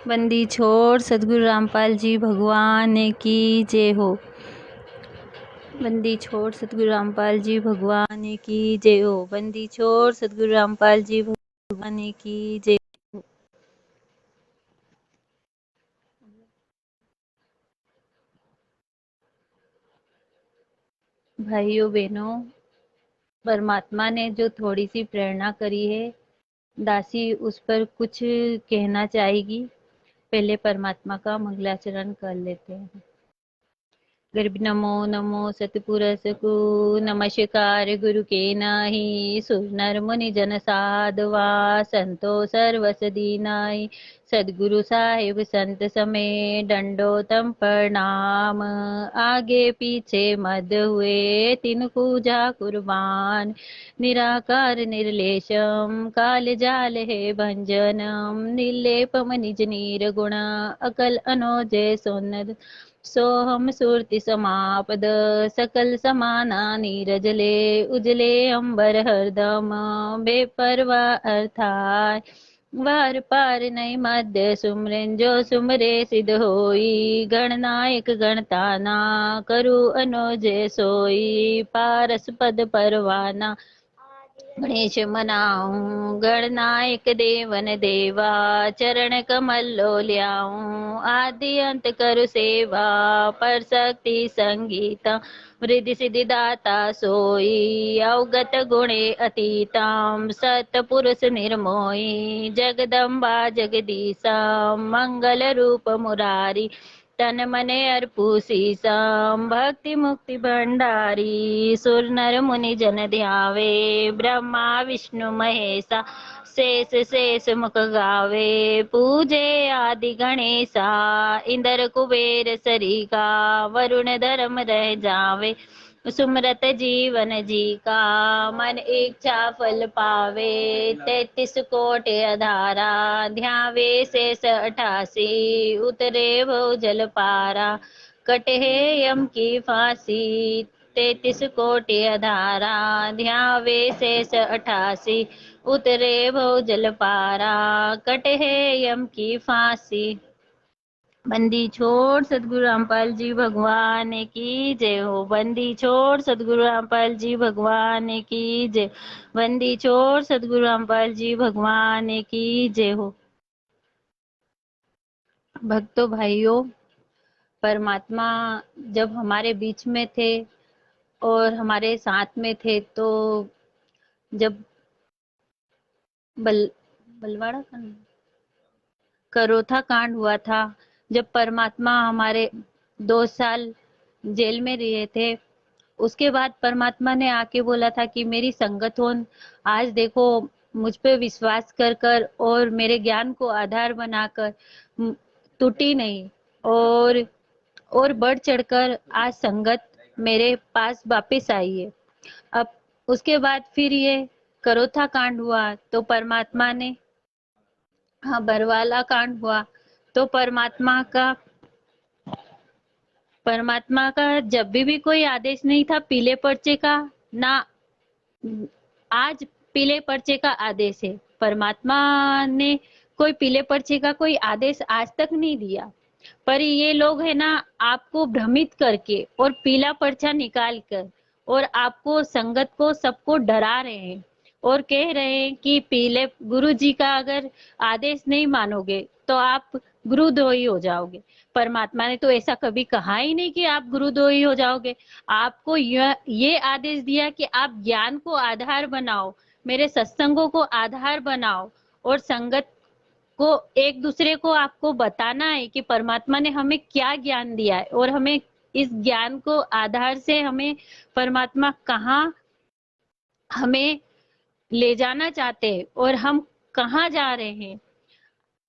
बंदी छोड़ सदगुरु रामपाल जी भगवान की जय हो। बंदी छोड़ सदगुरु रामपाल जी भगवान की जय हो। बंदी छोड़ सदगुरु रामपाल जी भगवान की जय हो। भाइयों बहनों, परमात्मा ने जो थोड़ी सी प्रेरणा करी है, दासी उस पर कुछ कहना चाहेगी। पहले परमात्मा का मंगलाचरण कर लेते हैं। गर्भ नमो नमो सतपुरुष को नमस्कार गुरु के नाही। सुर नर मुनि जन साधवा संतो सर्वस दीनाई। सदगुरु साहिब संत समय दंडोतम प्रणाम। आगे पीछे मद हुए तिनको जा कुर्बान। निराकार निर्लेशम काल जाल है भंजनम। निर्लेपम निज नीर गुण अकल अनोजय सोनद। सोहम सुरति समापद सकल समाना नीरजले। उजले अंबर हरदम बेपरवा अर्थाय। वार पार नहीं मध्य सुमरन जो सुमरे सिद्ध होई। गणनायक गणताना करु अनोजय सोई। पारस पद परवाना गणेश मनाऊं। गणनायक देवन देवा चरण कमल लो ल्याऊं। आदि अंत करु सेवा पर शक्ति संगीता। वृद्धि सिद्धि दाता सोई अवगत गुणे अतीतम। सत पुरुष निर्मोही जगदम्बा जगदीशा। मंगल रूप मुरारी तन मने अर्पु सीसम। भक्ति मुक्ति भंडारी सुर नर मुनि जन ध्यावे। ब्रह्मा विष्णु महेशा शेष शेष मुख गावे। पूजे आदि गणेशा इंद्र कुबेर सरीका। वरुण धर्म रह जावे सुमरत जीवन जी का। मन इच्छा फल पावे 33 कोटि अधारा। ध्यावे शेष 88 उतरे भव जल पारा। कटे यम की फांसी 33 कोटि अधारा। ध्यावे शेष 88 उतरे भव जल पारा। कटे यम की फांसी। बंदी छोड़ सदगुरु रामपाल जी भगवान की जय हो। बंदी छोड़ सदगुरु रामपाल जी भगवान की जय। बंदी छोड़ सदगुरु रामपाल जी भगवान की जय हो। भक्तों भाइयों, परमात्मा जब हमारे बीच में थे और हमारे साथ में थे, तो जब बलवाड़ा करोथा कांड हुआ था, जब परमात्मा हमारे 2 साल जेल में रहे थे, उसके बाद परमात्मा ने आके बोला था कि मेरी संगत हो, आज देखो मुझ पे विश्वास कर कर और मेरे ज्ञान को आधार बनाकर टूटी नहीं और बढ़ चढ़कर आज संगत मेरे पास वापस आई है। अब उसके बाद फिर ये करोथा कांड हुआ तो परमात्मा ने, हाँ, बरवाला कांड हुआ तो परमात्मा का जब भी कोई आदेश नहीं था पीले पर्चे का, ना आज पीले पर्चे का आदेश है। परमात्मा ने कोई पीले पर्चे का कोई आदेश आज तक नहीं दिया, पर ये लोग है ना, आपको भ्रमित करके और पीला पर्चा निकाल कर और आपको संगत को सबको डरा रहे हैं और कह रहे हैं कि पीले गुरु जी का अगर आदेश नहीं मानोगे तो आप गुरुद्रोही हो जाओगे। परमात्मा ने तो ऐसा कभी कहा ही नहीं कि आप गुरुद्रोही हो जाओगे। आपको ये आदेश दिया कि आप ज्ञान को आधार बनाओ, मेरे सत्संगों को आधार बनाओ और संगत को एक दूसरे को आपको बताना है कि परमात्मा ने हमें क्या ज्ञान दिया है और हमें इस ज्ञान को आधार से हमें परमात्मा कहाँ हमें ले जाना चाहते हैं और हम कहाँ जा रहे हैं।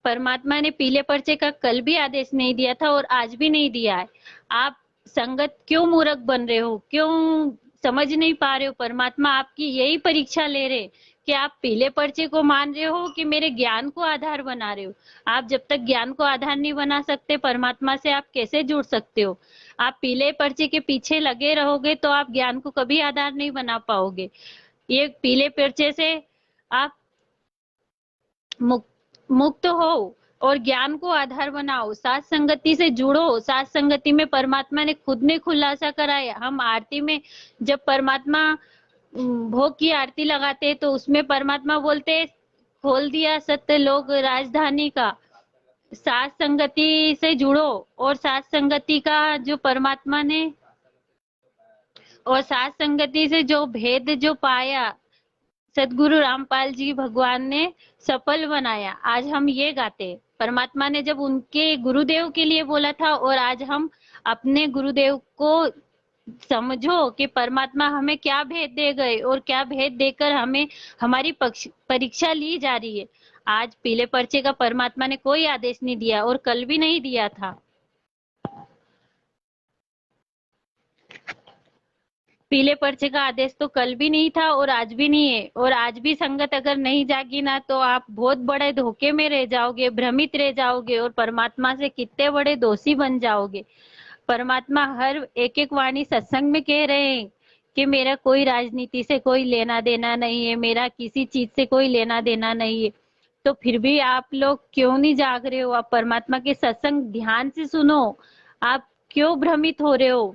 परमात्मा ने पीले पर्चे का कल भी आदेश नहीं दिया था और आज भी नहीं दिया है। आप संगत क्यों मूर्ख बन रहे हो, क्यों समझ नहीं पा रहे हो? परमात्मा आपकी यही परीक्षा ले रहे कि आप पीले पर्चे को मान रहे हो कि मेरे ज्ञान को आधार बना रहे हो। आप जब तक ज्ञान को आधार नहीं बना सकते, परमात्मा से आप कैसे जुड़ सकते हो? आप पीले पर्चे के पीछे लगे रहोगे तो आप ज्ञान को कभी आधार नहीं बना पाओगे। ये पीले पर्चे से आप मुक्त हो और ज्ञान को आधार बनाओ, साथ संगति से जुड़ो। साथ संगति में परमात्मा ने खुद ने खुलासा कराया। हम आरती में जब परमात्मा भोग की आरती लगाते हैं तो उसमें परमात्मा बोलते खोल दिया सत्य लोक राजधानी का। साथ संगति से जुड़ो और साथ संगति का जो परमात्मा ने और साथ संगति से जो भेद जो पाया सदगुरु रामपाल जी भगवान ने सफल बनाया। आज हम ये गाते, परमात्मा ने जब उनके गुरुदेव के लिए बोला था और आज हम अपने गुरुदेव को समझो कि परमात्मा हमें क्या भेद दे गए और क्या भेद देकर हमें हमारी परीक्षा ली जा रही है। आज पीले पर्चे का परमात्मा ने कोई आदेश नहीं दिया और कल भी नहीं दिया था। पीले पर्चे का आदेश तो कल भी नहीं था और आज भी नहीं है। और आज भी संगत अगर नहीं जागी ना तो आप बहुत बड़े धोखे में रह जाओगे, भ्रमित रह जाओगे और परमात्मा से कितने बड़े दोषी बन जाओगे। परमात्मा हर एक एक वाणी सत्संग में कह रहे हैं कि मेरा कोई राजनीति से कोई लेना देना नहीं है, मेरा किसी चीज से कोई लेना देना नहीं है। तो फिर भी आप लोग क्यों नहीं जाग रहे हो? आप परमात्मा के सत्संग ध्यान से सुनो। आप क्यों भ्रमित हो रहे हो?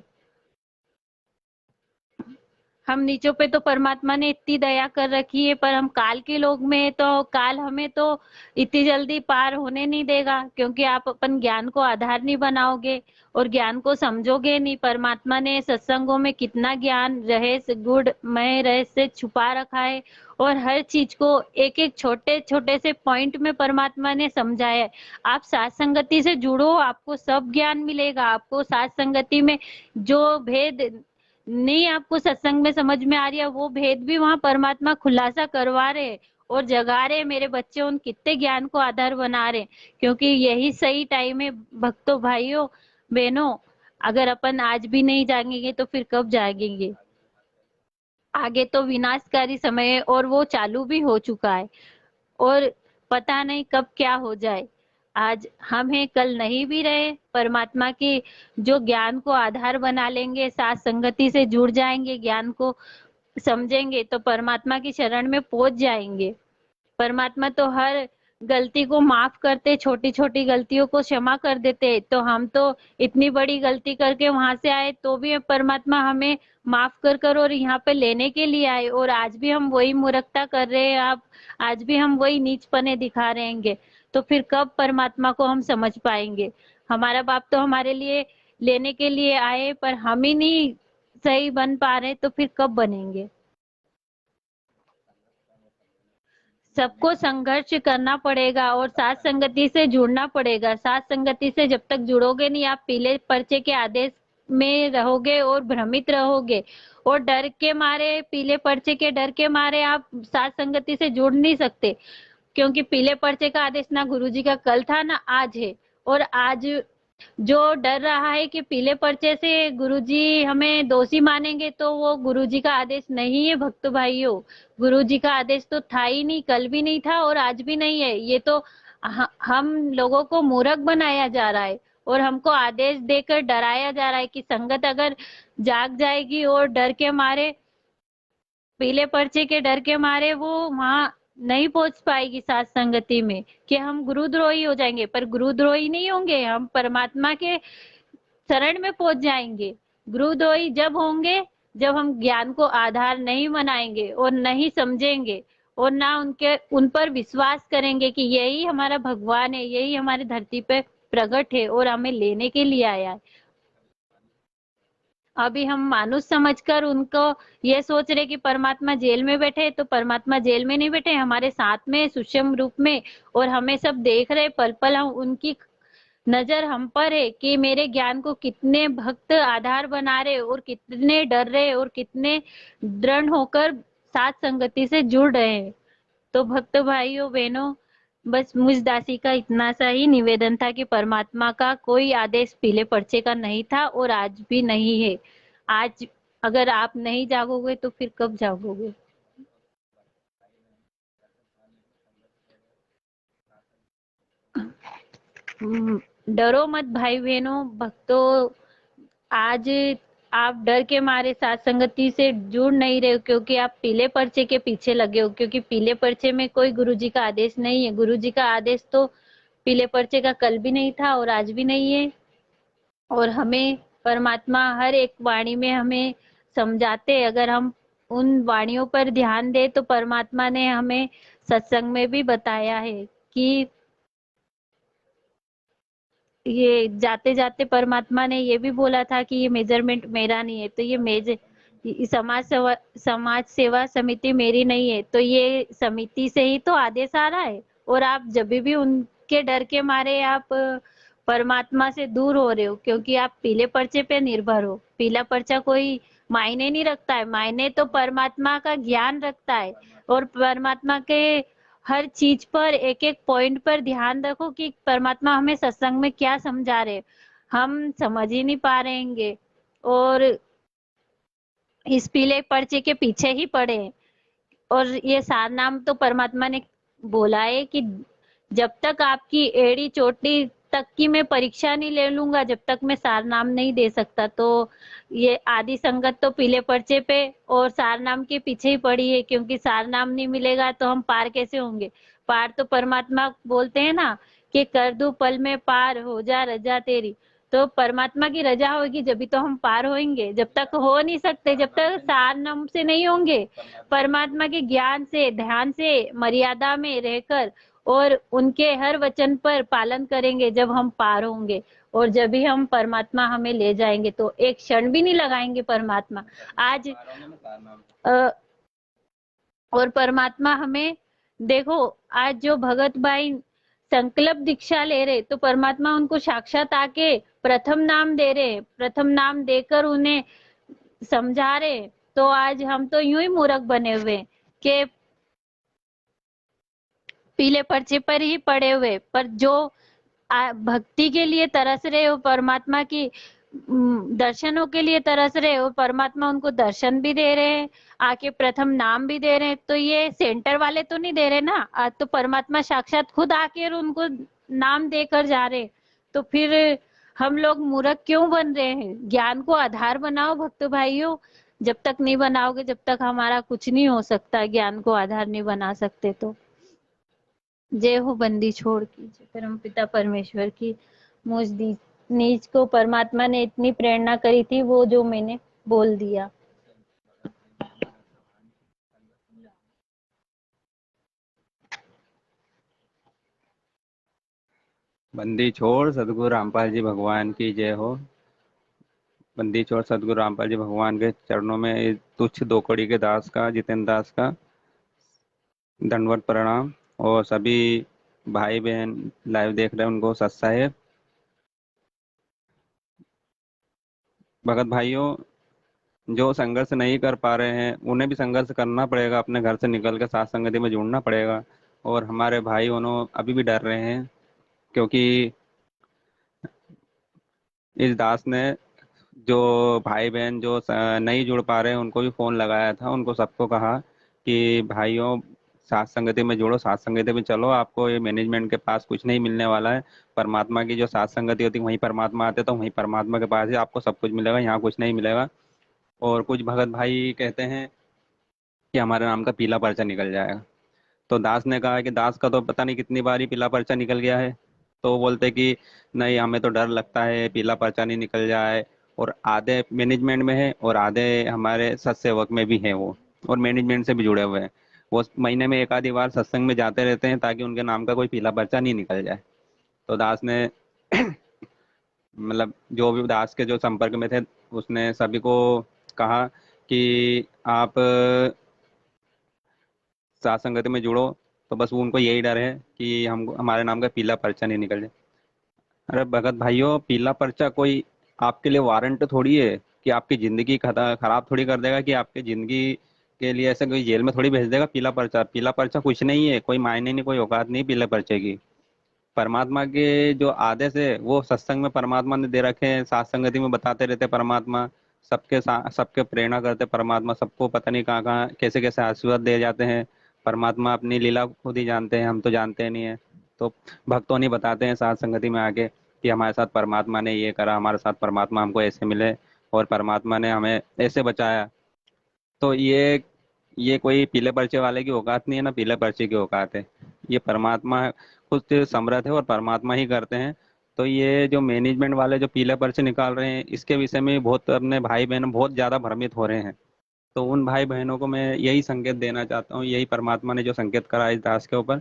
हम नीचों पे तो परमात्मा ने इतनी दया कर रखी है, पर हम काल के लोग में तो काल हमें तो इतनी जल्दी पार होने नहीं देगा, क्योंकि आप अपन ज्ञान को आधार नहीं बनाओगे और ज्ञान को समझोगे नहीं। परमात्मा ने सत्संगों में कितना ज्ञान रहस्य गुड़मय रहस्य छुपा रखा है और हर चीज को एक एक छोटे छोटे से पॉइंट में परमात्मा ने समझाया है। आप साथ संगति से जुड़ो, आपको सब ज्ञान मिलेगा। आपको साथ संगति में जो भेद नहीं आपको सत्संग में समझ में आ रही है वो भेद भी वहां परमात्मा खुलासा करवा रहे और जगा रहे। मेरे बच्चे उन कितने ज्ञान को आधार बना रहे, क्योंकि यही सही टाइम है भक्तों भाइयों बहनों। अगर अपन आज भी नहीं जागेंगे तो फिर कब जागेंगे? आगे तो विनाशकारी समय है और वो चालू भी हो चुका है और पता नहीं कब क्या हो जाए। आज हम हैं, कल नहीं भी रहे। परमात्मा की जो ज्ञान को आधार बना लेंगे, साथ संगति से जुड़ जाएंगे, ज्ञान को समझेंगे तो परमात्मा की शरण में पहुंच जाएंगे। परमात्मा तो हर गलती को माफ करते, छोटी छोटी गलतियों को क्षमा कर देते। तो हम तो इतनी बड़ी गलती करके वहां से आए तो भी परमात्मा हमें माफ कर कर और यहाँ पे लेने के लिए आए और आज भी हम वही मूर्खता कर रहे हैं। आप आज भी हम वही नीचपने दिखा रहेंगे तो फिर कब परमात्मा को हम समझ पाएंगे? हमारा बाप तो हमारे लिए लेने के लिए आए, पर हम ही नहीं सही बन पा रहे तो फिर कब बनेंगे? सबको संघर्ष करना पड़ेगा और साथ संगति से जुड़ना पड़ेगा। साथ संगति से जब तक जुड़ोगे नहीं, आप पीले पर्चे के आदेश में रहोगे और भ्रमित रहोगे और डर के मारे, पीले पर्चे के डर के मारे आप साथ संगति से जुड़ नहीं सकते, क्योंकि पीले पर्चे का आदेश ना गुरुजी का कल था ना आज है। और आज जो डर रहा है कि पीले पर्चे से गुरुजी हमें दोषी मानेंगे, तो वो गुरुजी का आदेश नहीं है भक्त भाइयों। गुरुजी का आदेश तो था ही नहीं, कल भी नहीं था और आज भी नहीं है। ये तो हम लोगों को मूर्ख बनाया जा रहा है और हमको आदेश देकर डराया जा रहा है कि संगत अगर जाग जाएगी और डर के मारे, पीले पर्चे के डर के मारे वो वहां नहीं पहुंच पाएगी साथ संगति में, कि हम गुरुद्रोही हो जाएंगे। पर गुरुद्रोही नहीं होंगे, हम परमात्मा के शरण में पहुंच जाएंगे। गुरुद्रोही जब होंगे जब हम ज्ञान को आधार नहीं बनाएंगे और नहीं समझेंगे और ना उन पर विश्वास करेंगे कि यही हमारा भगवान है, यही हमारी धरती पे प्रकट है और हमें लेने के लिए आया है। अभी हम मानुष समझकर उनको ये सोच रहे कि परमात्मा जेल में बैठे, तो परमात्मा जेल में नहीं बैठे, हमारे साथ में सूक्ष्म रूप में और हमें सब देख रहे पल पल। हम उनकी नजर हम पर है कि मेरे ज्ञान को कितने भक्त आधार बना रहे और कितने डर रहे और कितने दृढ़ होकर साथ संगति से जुड़ रहे हैं। तो भक्त भाइयों बहनों, बस मुझ दासी का इतना सा ही निवेदन था कि परमात्मा का कोई आदेश पीले पर्चे का नहीं था और आज भी नहीं है। आज अगर आप नहीं जागोगे तो फिर कब जागोगे? डरो मत भाई बहनों भक्तों। आज आप डर के मारे साथ संगति से जुड़ नहीं रहे हो, क्योंकि आप पीले पर्चे के पीछे लगे हो। क्योंकि पीले पर्चे में कोई गुरुजी का आदेश नहीं है। गुरुजी का आदेश तो पीले पर्चे का कल भी नहीं था और आज भी नहीं है। और हमें परमात्मा हर एक वाणी में हमें समझाते, अगर हम उन वाणियों पर ध्यान दें तो परमात्मा ने हमें सत्संग में भी बताया है कि ये जाते जाते परमात्मा ने ये भी बोला था कि ये मेजरमेंट मेरा नहीं है, तो ये समाज सेवा समिति मेरी नहीं है, तो ये समिति से ही तो आदेश आ रहा है। और आप जब भी उनके डर के मारे आप परमात्मा से दूर हो रहे हो, क्योंकि आप पीले पर्चे पे निर्भर हो। पीला पर्चा कोई मायने नहीं रखता है, मायने तो परमात्मा का ज्ञान रखता है। और परमात्मा के हर चीज पर एक एक पॉइंट पर ध्यान रखो कि परमात्मा हमें सत्संग में क्या समझा रहे, हम समझ ही नहीं पा रहेंगे और इस पीले पर्चे के पीछे ही पड़े हैं। और ये सार नाम तो परमात्मा ने बोला है कि जब तक आपकी एड़ी चोटी तक की मैं परीक्षा नहीं ले लूंगा, जब तक मैं सार नाम नहीं दे सकता। तो ये आदि संगत तो पीले पर्चे पे और सार नाम के पीछे ही पड़ी है, क्योंकि सार नाम नहीं मिलेगा तो हम पार कैसे होंगे। पार तो परमात्मा बोलते हैं ना कि कर दूं पल में पार, हो जा रजा तेरी। तो परमात्मा की रजा होगी जब भी तो हम पार होंगे, जब तक हो नहीं सकते, जब तक सार नाम से नहीं होंगे। परमात्मा के ज्ञान से, ध्यान से, मर्यादा में रहकर और उनके हर वचन पर पालन करेंगे, जब हम पार होंगे। और जब भी हम परमात्मा हमें ले जाएंगे तो एक क्षण भी नहीं लगाएंगे परमात्मा। आज और परमात्मा हमें देखो, आज जो भगत भाई संकल्प दीक्षा ले रहे तो परमात्मा उनको साक्षात आके प्रथम नाम दे रहे, प्रथम नाम देकर उन्हें समझा रहे। तो आज हम तो यूं ही मूर्ख बने हुए कि पीले पर्चे पर ही पड़े हुए, पर जो भक्ति के लिए तरस रहे हो, परमात्मा की दर्शनों के लिए तरस रहे हो, परमात्मा उनको दर्शन भी दे रहे हैं, आके प्रथम नाम भी दे रहे हैं। तो ये सेंटर वाले तो नहीं दे रहे ना, आज तो परमात्मा साक्षात खुद आके और उनको नाम देकर जा रहे। तो फिर हम लोग मूर्ख क्यों बन रहे हैं। ज्ञान को आधार बनाओ भक्त भाइयों, जब तक नहीं बनाओगे जब तक हमारा कुछ नहीं हो सकता, ज्ञान को आधार नहीं बना सकते तो। जय हो बंदी छोड़ की, जय परम पिता परमेश्वर की। मुझ नीच को परमात्मा ने इतनी प्रेरणा करी थी, वो जो मैंने बोल दिया। बंदी छोड़ सदगुरु रामपाल जी भगवान की जय हो। बंदी छोड़ सदगुरु रामपाल जी भगवान के चरणों में तुच्छ दो कड़ी के दास का, जितेंद्र दास का दंडवत प्रणाम। और सभी भाई बहन लाइव देख रहे हैं उनको सत साहेब। भगत भाइयों, जो संघर्ष नहीं कर पा रहे हैं उन्हें भी संघर्ष करना पड़ेगा, अपने घर से निकल कर साथ संगति में जुड़ना पड़ेगा। और हमारे भाई उन्होंने अभी भी डर रहे हैं, क्योंकि इस दास ने जो भाई बहन जो नहीं जुड़ पा रहे हैं उनको भी फोन लगाया था, उनको सबको कहा कि भाइयों साथ संगति में जुड़ो, साथ संगति में चलो, आपको ये मैनेजमेंट के पास कुछ नहीं मिलने वाला है। परमात्मा की जो साथ संगति होती है वहीं परमात्मा आते, तो वहीं परमात्मा के पास ही आपको सब कुछ मिलेगा, यहाँ कुछ नहीं मिलेगा। और कुछ भगत भाई कहते हैं कि हमारे नाम का पीला पर्चा निकल जाएगा। तो दास ने कहा कि दास का तो पता नहीं कितनी बार ही पीला पर्चा निकल गया है। तो वो बोलते कि नहीं, हमें तो डर लगता है पीला पर्चा नहीं निकल जाए। और आधे मैनेजमेंट में है और आधे हमारे सत्सेवक में भी है वो, और मैनेजमेंट से भी जुड़े हुए हैं। वो महीने में एक आधी बार सत्संग में जाते रहते हैं ताकि उनके नाम का कोई पीला पर्चा नहीं निकल जाए। तो दास ने मतलब जो भी दास के जो संपर्क में थे उसने सभी को कहा कि आप साथ संगति में जुड़ो। तो बस उनको यही डर है कि हम हमारे नाम का पीला पर्चा नहीं निकल जाए। अरे भगत भाइयों, पीला पर्चा कोई आपके लिए वारंट थोड़ी है कि आपकी जिंदगी खराब थोड़ी कर देगा, कि आपकी जिंदगी के लिए ऐसे कोई जेल में थोड़ी भेज देगा पीला पर्चा। पीला पर्चा कुछ नहीं है, कोई मायने नहीं, कोई औकात नहीं पीले पर्चे की। परमात्मा के जो आदेश है वो सत्संग में परमात्मा ने दे रखे हैं, साथ संगति में बताते रहते परमात्मा। सबके प्रेरणा करते परमात्मा, सबको पता नहीं कहाँ कहाँ कैसे कैसे आशीर्वाद दे जाते हैं। परमात्मा अपनी लीला खुद ही जानते हैं, हम तो जानते नहीं है। तो भक्तों ने बताते हैं साथ संगति में आके कि हमारे साथ परमात्मा ने ये करा, हमारे साथ परमात्मा हमको ऐसे मिले और परमात्मा ने हमें ऐसे बचाया। तो ये कोई पीले पर्चे वाले की औकात नहीं है, ना पीले पर्चे की औकात है। ये परमात्मा कुछ समर्थ है और परमात्मा ही करते हैं। तो ये जो मैनेजमेंट वाले जो पीले पर्चे निकाल रहे हैं, इसके विषय में बहुत अपने भाई बहन बहुत ज्यादा भ्रमित हो रहे हैं। तो उन भाई बहनों को मैं यही संकेत देना चाहता हूँ, यही परमात्मा ने जो संकेत करा इस दास के ऊपर,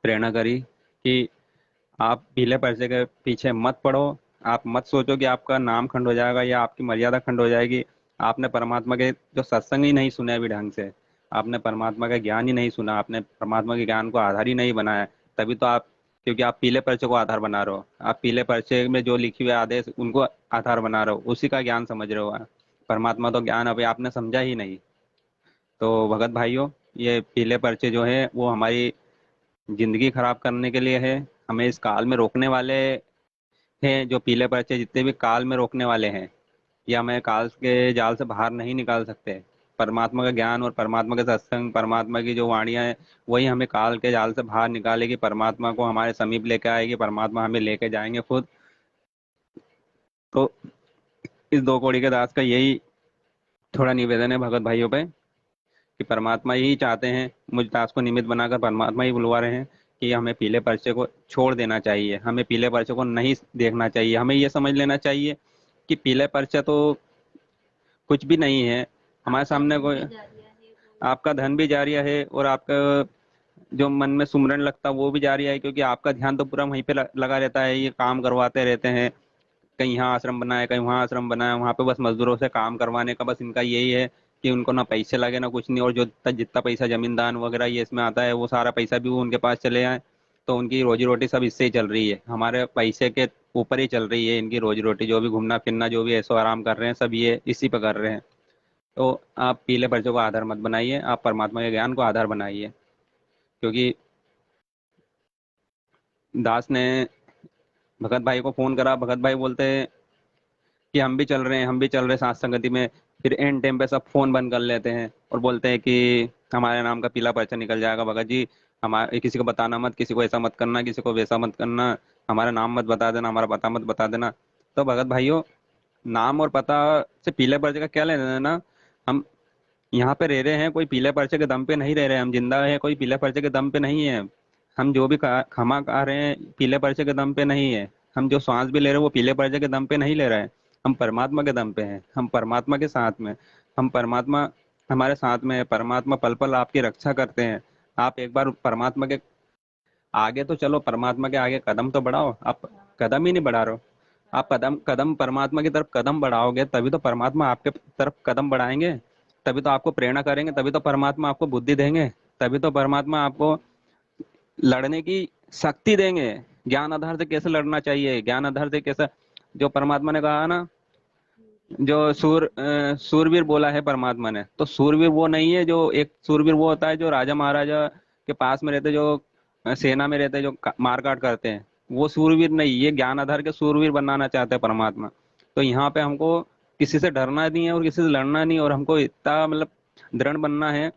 प्रेरणा करी कि आप पीले पर्चे के पीछे मत पड़ो। आप मत सोचो कि आपका नाम खंड हो जाएगा या आपकी मर्यादा खंड हो जाएगी। आपने परमात्मा के जो सत्संग ही नहीं सुने अभी ढंग से, आपने परमात्मा का ज्ञान ही नहीं सुना, आपने परमात्मा के ज्ञान को आधार ही नहीं बनाया, तभी तो आप, क्योंकि आप पीले पर्चे को आधार बना रहे हो, आप पीले पर्चे में जो लिखे हुए आदेश उनको आधार बना रहे हो, उसी का ज्ञान समझ रहे हो। परमात्मा तो ज्ञान अभी आपने समझा ही नहीं। तो भगत भाइयों, ये पीले पर्चे जो है वो हमारी जिंदगी खराब करने के लिए है, हमें इस काल में रोकने वाले हैं। जो पीले पर्चे जितने भी काल में रोकने वाले हैं, ये हमें काल के जाल से बाहर नहीं निकाल सकते। परमात्मा का ज्ञान और परमात्मा के सत्संग, परमात्मा की जो वाणियां हैं, वही हमें काल के जाल से बाहर निकालेगी, परमात्मा को हमारे समीप लेके आएगी, परमात्मा हमें लेके जाएंगे खुद। तो इस दो कौड़ी के दास का यही थोड़ा निवेदन है भगत भाइयों पे, कि परमात्मा यही चाहते हैं, मुझ दास को निमित्त बनाकर परमात्मा ही बुलवा रहे हैं कि हमें पीले पर्चे को छोड़ देना चाहिए, हमें पीले पर्चे को नहीं देखना चाहिए। हमें ये समझ लेना चाहिए कि पीले पर्चे तो कुछ भी नहीं है हमारे सामने। कोई आपका धन भी जारिया है और आपका जो मन में सुमरन लगता है वो भी जारिया है, क्योंकि आपका ध्यान तो पूरा वहीं पे लगा रहता है, ये काम करवाते रहते हैं। कहीं यहाँ आश्रम बनाए, कहीं वहाँ आश्रम बनाए, वहाँ पे बस मजदूरों से काम करवाने का बस इनका यही है कि उनको ना पैसे लगे ना कुछ नहीं, और जो जितना जितना पैसा जमींदान वगैरह ये इसमें आता है वो सारा पैसा भी वो उनके पास चले आए। तो उनकी रोजी रोटी सब इससे ही चल रही है, हमारे पैसे के ऊपर ही चल रही है इनकी रोजी रोटी। जो भी घूमना फिरना, जो भी ऐसो आराम कर रहे हैं, सब ये इसी पे कर रहे हैं। तो आप पीले पर्चों को आधार मत बनाइए, आप परमात्मा के ज्ञान को आधार बनाइए। क्योंकि दास ने भगत भाई को फोन करा, भगत भाई बोलते हैं कि हम भी चल रहे हैं, हम भी चल रहे हैं साथ संगति में। फिर एंड टाइम पे सब फोन बंद कर लेते हैं और बोलते हैं कि हमारे नाम का पीला पर्चा निकल जाएगा भगत जी, हमारे किसी को बताना मत, किसी को ऐसा मत करना, किसी को वैसा मत करना, हमारा नाम मत बता देना, हमारा पता मत बता देना। तो भगत भाइयों, नाम और पता से पीले पर्चे का क्या लेना देना। हम यहाँ पे रह रहे हैं, कोई पीले पर्चे के दम पे नहीं रह रहे हैं, हम जिंदा है कोई पीले पर्चे के दम पे नहीं है। हम जो भी खामा खा रहे हैं पीले पर्चे के दम पे नहीं है। हम जो सांस भी ले रहे हैं वो पीले पर्चे के दम पे नहीं ले रहे हैं, हम परमात्मा के दम पे हैं, हम परमात्मा के साथ में। हम परमात्मा हमारे साथ में है, परमात्मा पल पल आपकी रक्षा करते हैं। आप एक बार परमात्मा के आगे तो चलो, परमात्मा के आगे कदम तो बढ़ाओ। आप कदम ही नहीं बढ़ा रहे हो। आप कदम कदम परमात्मा की तरफ कदम बढ़ाओगे तभी तो परमात्मा आपके तरफ कदम बढ़ाएंगे, तभी तो आपको प्रेरणा करेंगे, तभी तो परमात्मा आपको बुद्धि देंगे, तभी तो परमात्मा आपको लड़ने की शक्ति देंगे। ज्ञान आधार से कैसे लड़ना चाहिए, ज्ञान आधार से कैसे, जो परमात्मा ने कहा ना, जो सूरवीर बोला है परमात्मा ने, तो सूरवीर वो नहीं है जो, एक सूरवीर वो होता है जो राजा महाराजा के पास में रहते, जो सेना में रहते, जो मार काट करते हैं, वो सूरवीर नहीं। ये ज्ञान आधार के सूरवीर बनाना चाहते हैं परमात्मा। तो यहाँ पे हमको किसी से डरना नहीं है और किसी से लड़ना नहीं, और हमको इतना मतलब दृढ़ बनना है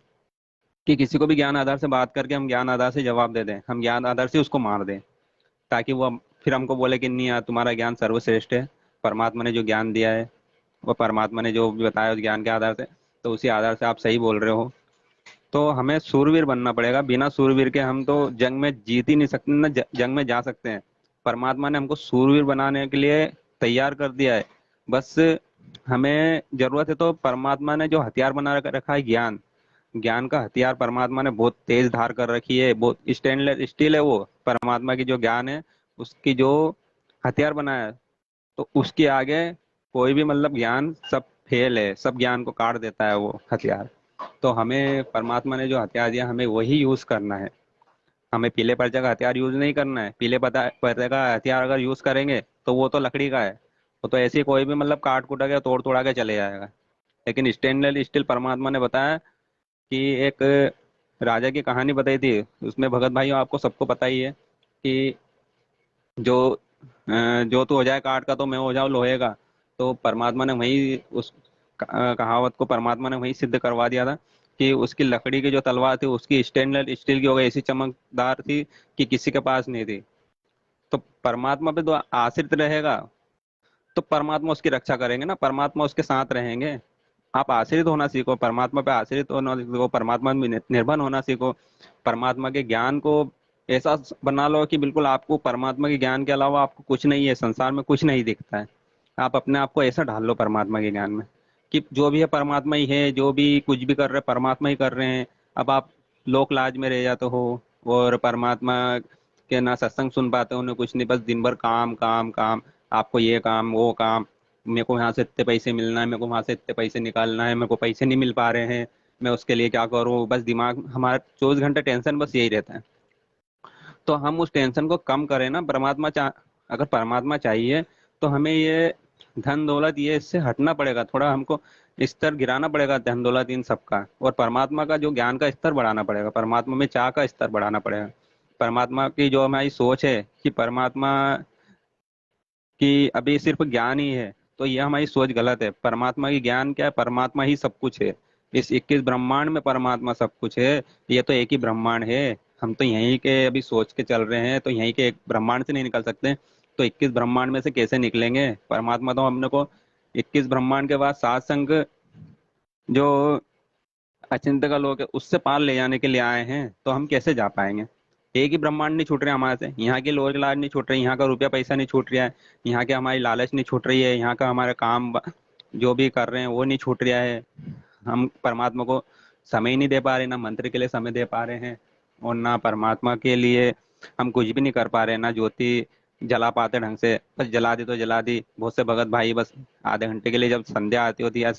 कि किसी को भी ज्ञान आधार से बात करके हम ज्ञान आधार से जवाब दे दें, हम ज्ञान आधार से उसको मार दें, ताकि वो फिर हमको बोले कि नहीं यार तुम्हारा ज्ञान सर्वश्रेष्ठ है, परमात्मा ने जो ज्ञान दिया है, वो परमात्मा ने जो भी बताया उस ज्ञान के आधार से, तो उसी आधार से आप सही बोल रहे हो। तो हमें सूरवीर बनना पड़ेगा, बिना सूरवीर के हम तो जंग में जीत ही नहीं सकते ना, जंग में जा सकते हैं। परमात्मा ने हमको सूरवीर बनाने के लिए तैयार कर दिया है। बस हमें जरूरत है तो परमात्मा ने जो हथियार बना रखा है, ज्ञान, ज्ञान का हथियार परमात्मा ने बहुत तेज धार कर रखी है, बहुत स्टेनलेस स्टील है वो परमात्मा की जो ज्ञान है, उसकी जो हथियार बनाया है। तो उसके आगे कोई भी मतलब ज्ञान सब फेल है, सब ज्ञान को काट देता है वो हथियार। तो हमें परमात्मा ने जो हथियार दिया हमें वही यूज करना है। हमें पीले पर्चे का हथियार यूज नहीं करना है। पीले पर्चे का हथियार अगर यूज करेंगे तो वो तो लकड़ी का है, वो तो ऐसे ही कोई भी मतलब काट कूटा के तोड़ तोड़ा के चले जाएगा। लेकिन स्टेनलेस स्टील परमात्मा ने बताया कि एक राजा की कहानी बताई थी, उसमें भगत भाइयों आपको सबको पता ही है कि जो जो तू हो जाए काठ का तो मैं हो जाऊं लोहे का। तो परमात्मा ने वही उस कहावत को परमात्मा ने वही सिद्ध करवा दिया था कि उसकी लकड़ी की जो तलवार थी उसकी स्टेनलेस स्टील की हो गई, ऐसी चमकदार थी कि किसी के पास नहीं थी। तो परमात्मा पे तो आश्रित रहेगा तो परमात्मा उसकी रक्षा करेंगे ना, परमात्मा उसके साथ रहेंगे। आप आश्रित होना सीखो, परमात्मा पे आश्रित होना सीखो, परमात्मा में निर्भर होना सीखो, परमात्मा के ज्ञान को ऐसा बना लो कि बिल्कुल आपको परमात्मा के ज्ञान के अलावा आपको कुछ नहीं है, संसार में कुछ नहीं दिखता है। आप अपने आप को ऐसा ढाल लो परमात्मा के ज्ञान में कि जो भी है परमात्मा ही है, जो भी कुछ भी कर रहे हैं परमात्मा ही कर रहे हैं। अब आप लोक लाज में रह जाते हो और परमात्मा के ना सत्संग सुन पाते हो, उन्हें कुछ नहीं, बस दिन भर काम काम काम। आपको ये काम वो काम, मेरे को यहाँ से इतने पैसे मिलना है, मेरे को वहां से इतने पैसे निकालना है, मेरे को पैसे नहीं मिल पा रहे हैं, मैं उसके लिए क्या करूँ। बस दिमाग हमारा 24 घंटे टेंशन बस यही रहता है। तो हम उस टेंशन को कम करें ना, अगर परमात्मा चाहिए तो हमें ये धन दौलत ये इससे हटना पड़ेगा, थोड़ा हमको स्तर गिराना पड़ेगा, धन दौलत इन सब का, और परमात्मा का जो ज्ञान का स्तर बढ़ाना पड़ेगा, परमात्मा में चाह का स्तर बढ़ाना पड़ेगा। परमात्मा की जो हमारी सोच है कि परमात्मा की अभी सिर्फ ज्ञान ही है, तो ये हमारी सोच गलत है। परमात्मा की ज्ञान क्या है, परमात्मा ही सब कुछ है। इस 21 ब्रह्मांड में परमात्मा सब कुछ है। ये तो एक ही ब्रह्मांड है। हम तो यहीं के अभी सोच के चल रहे हैं, तो यहीं के एक ब्रह्मांड से नहीं निकल सकते, तो 21 ब्रह्मांड में से कैसे निकलेंगे। परमात्मा तो हमने को 21 ब्रह्मांड के बाद सात संग जो अचिंत्य का लोक है उससे पार ले जाने के लिए आए हैं, तो हम कैसे जा पाएंगे। एक ही ब्रह्मांड नहीं छूट रहे हमारे से, यहाँ की लोक लाज नहीं छूट रही, यहाँ का रुपया पैसा नहीं छूट रहा है, यहाँ की हमारी लालच नहीं छूट रही है, यहाँ का हमारा काम जो भी कर रहे हैं वो नहीं छूट रहा है। हम परमात्मा को समय ही नहीं दे पा रहे, ना मंत्र के लिए समय दे पा रहे हैं, और ना परमात्मा के लिए हम कुछ भी नहीं कर पा रहे, ना ज्योति जला पाते ढंग से। बस जला दी तो जला दी, बहुत से भगत भाई बस आधे घंटे के लिए जब संध्या आती होती है,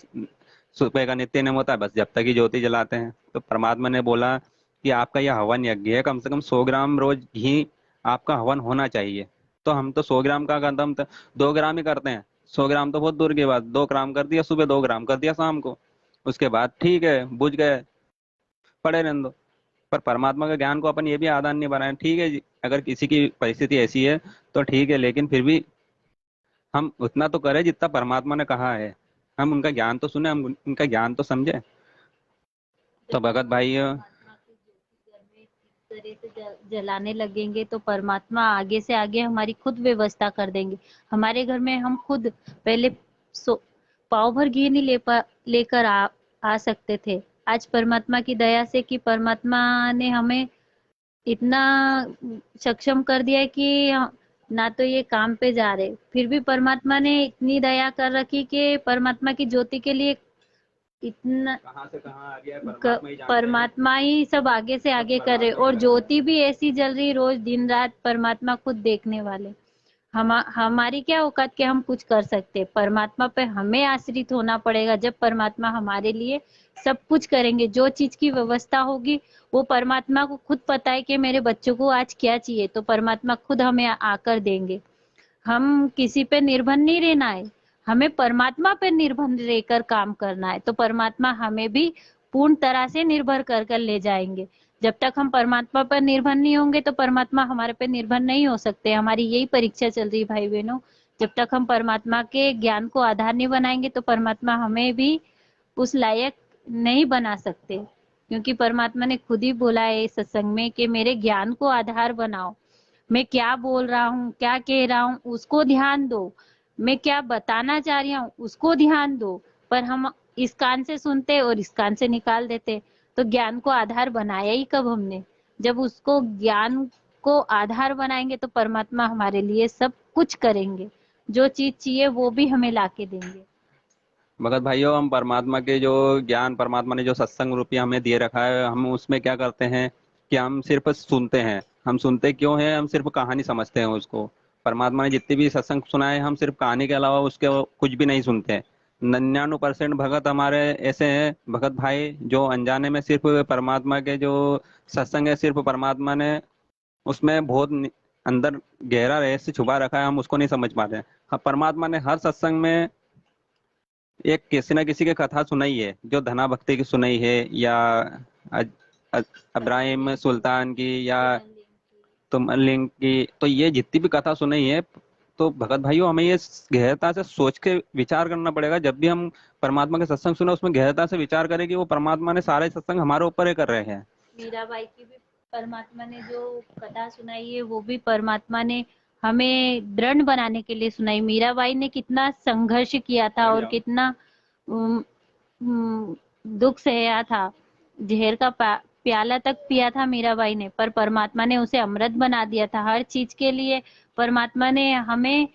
सुबह का नित्य नेम होता है, बस जब तक ही ज्योति जलाते हैं। तो परमात्मा ने बोला कि आपका यह हवन यज्ञ है, कम से कम 100 ग्राम रोज घी आपका हवन होना चाहिए। तो हम तो 100 ग्राम का कदम 2 ग्राम ही करते हैं। 100 ग्राम तो बहुत दूर की बात, 2 ग्राम कर दिया सुबह, 2 ग्राम कर दिया शाम को, उसके बाद ठीक है बुझ गए, पड़े रहने दो। पर परमात्मा के ज्ञान को अपन ये भी आदान नहीं बनाए, ठीक है जी, अगर किसी की परिस्थिति ऐसी है तो ठीक है, लेकिन फिर भी हम उतना तो करें जितना परमात्मा ने कहा है। हम उनका ज्ञान तो सुने, हम उनका ज्ञान तो समझे। तो जब भगत हम भाई परमात्मा की ज्योति घर में इस तरह से जलाने लगेंगे तो परमात्मा आगे से आगे हमारी खुद व्यवस्था कर देंगे। हमारे घर में हम खुद पहले सो पाव भर घी नहीं लेकर आ सकते थे। आज परमात्मा की दया से कि परमात्मा ने हमें इतना सक्षम कर दिया है कि ना तो ये काम पे जा रहे, फिर भी परमात्मा ने इतनी दया कर रखी कि परमात्मा की ज्योति के लिए इतना कहाँ से कहाँ आ गया है, परमात्मा ही जानते हैं। परमात्मा ही सब आगे से सब आगे कर रहे, परमात्मा ही और कर रहे हैं। ज्योति भी ऐसी जल रही रोज दिन रात, परमात्मा खुद देखने वाले। हमारी क्या औकात के हम कुछ कर सकते, परमात्मा पे हमें आश्रित होना पड़ेगा। जब परमात्मा हमारे लिए सब कुछ करेंगे, जो चीज की व्यवस्था होगी वो परमात्मा को खुद पता है कि मेरे बच्चों को आज क्या चाहिए, तो परमात्मा खुद हमें आकर देंगे। हम किसी पे निर्भर नहीं रहना है, हमें परमात्मा पे निर्भर रहकर काम करना है, तो परमात्मा हमें भी पूर्ण तरह से निर्भर कर कर ले जाएंगे। जब तक हम परमात्मा पर निर्भर नहीं होंगे तो परमात्मा हमारे पे निर्भर नहीं हो सकते। हमारी यही परीक्षा चल रही भाई बहनों। जब तक हम परमात्मा के ज्ञान को आधार नहीं बनाएंगे तो परमात्मा हमें भी उस लायक नहीं बना सकते, क्योंकि परमात्मा ने खुद ही बोला है सत्संग में कि मेरे ज्ञान को आधार बनाओ। मैं क्या बोल रहा हूँ, क्या कह रहा हूँ उसको ध्यान दो, मैं क्या बताना चाह रही हूँ उसको ध्यान दो। पर हम इस कान से सुनते और इस कान से निकाल देते, तो ज्ञान को आधार बनाया ही कब हमने। जब उसको ज्ञान को आधार बनाएंगे तो परमात्मा हमारे लिए सब कुछ करेंगे, जो चीज चाहिए वो भी हमें लाके देंगे। भगत भाइयों, हम परमात्मा के जो ज्ञान, परमात्मा ने जो सत्संग रूपी हमें दिए रखा है, हम उसमें क्या करते हैं कि हम सिर्फ सुनते हैं। हम सुनते क्यों हैं, हम सिर्फ कहानी समझते हैं उसको। परमात्मा ने जितनी भी सत्संग सुनाए, हम सिर्फ कहानी के अलावा उसके कुछ भी नहीं सुनते। 99% भगत हमारे ऐसे हैं भगत भाई जो अनजाने में सिर्फ परमात्मा के जो सत्संग है, सिर्फ परमात्मा ने उसमें बहुत अंदर गहरा रहस्य छुपा रखा है, हम उसको नहीं समझ पाते हैं। हाँ, परमात्मा ने हर सत्संग में एक किसी ना किसी की कथा सुनाई है, जो धना भक्ति की सुनाई है, या अज- इब्राहिम सुल्तान की, या तुमलिंग की, तो ये जितनी भी कथा सुनाई है, तो भगत भाइयों हमें ये गहरता से सोच के विचार करना पड़ेगा। जब भी हम परमात्मा के सत्संग सुने, उसमें गहरता से विचार करें कि वो परमात्मा ने सारे सत्संग हमारे ऊपर ही कर रहे हैं। मीराबाई की भी परमात्मा ने जो कथा सुनाई है वो भी परमात्मा ने हमें दृढ़ बनाने के लिए सुनाई। मीराबाई ने कितना संघर्ष किया था और कितना उम, उम, दुख सहया था। जहर का प्याला तक पिया था मीराबाई ने, पर परमात्मा ने उसे अमृत बना दिया था। हर चीज के लिए परमात्मा ने हमें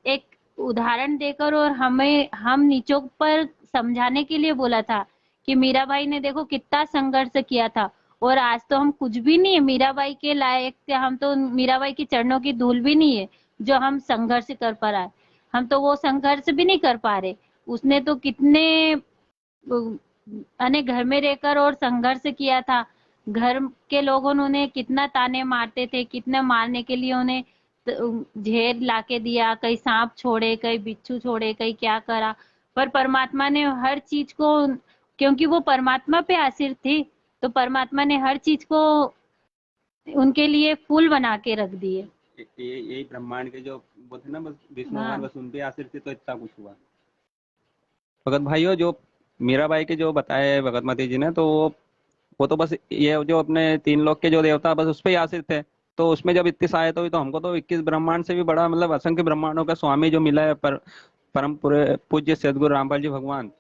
एक उदाहरण देकर और हमें हम नीचों पर समझाने के लिए बोला था कि मीराबाई ने देखो कितना संघर्ष किया था, और आज तो हम कुछ भी नहीं है मीराबाई के लायक थे, हम तो मीराबाई की चरणों की धूल भी नहीं है जो हम संघर्ष कर पा रहा है। हम तो वो संघर्ष भी नहीं कर पा रहे। उसने तो कितने अने घर में रहकर और संघर्ष किया था। घर के लोगों ने उन्हें कितना ताने मारते थे, कितना मारने के लिए उन्हें झेर लाके दिया, कहीं सांप छोड़े, कहीं बिच्छू छोड़े, कहीं क्या करा, पर परमात्मा ने हर चीज को, क्योंकि वो परमात्मा पे आश्रित थी, तो परमात्मा ने हर चीज को उनके लिए फूल बना के रख दिए। यही ब्रह्मांड के जो वो थे ना, बस विष्णु भगवान हाँ बस उन पे आश्रित थे, तो इतना कुछ हुआ। भगत भाइयों, जो मीराबाई के जो बताए भगतमती जी ने, तो वो तो बस ये जो अपने तीन लोक के जो देवता बस उस पे ही आश्रित थे। तो उसमें जब इतनी सहायता हुई, तो हमको तो 21 ब्रह्मांड से भी बड़ा, मतलब असंख्य ब्रह्मांडों का स्वामी जो मिला है, परम पूज्य सदगुरु रामपाल जी भगवान,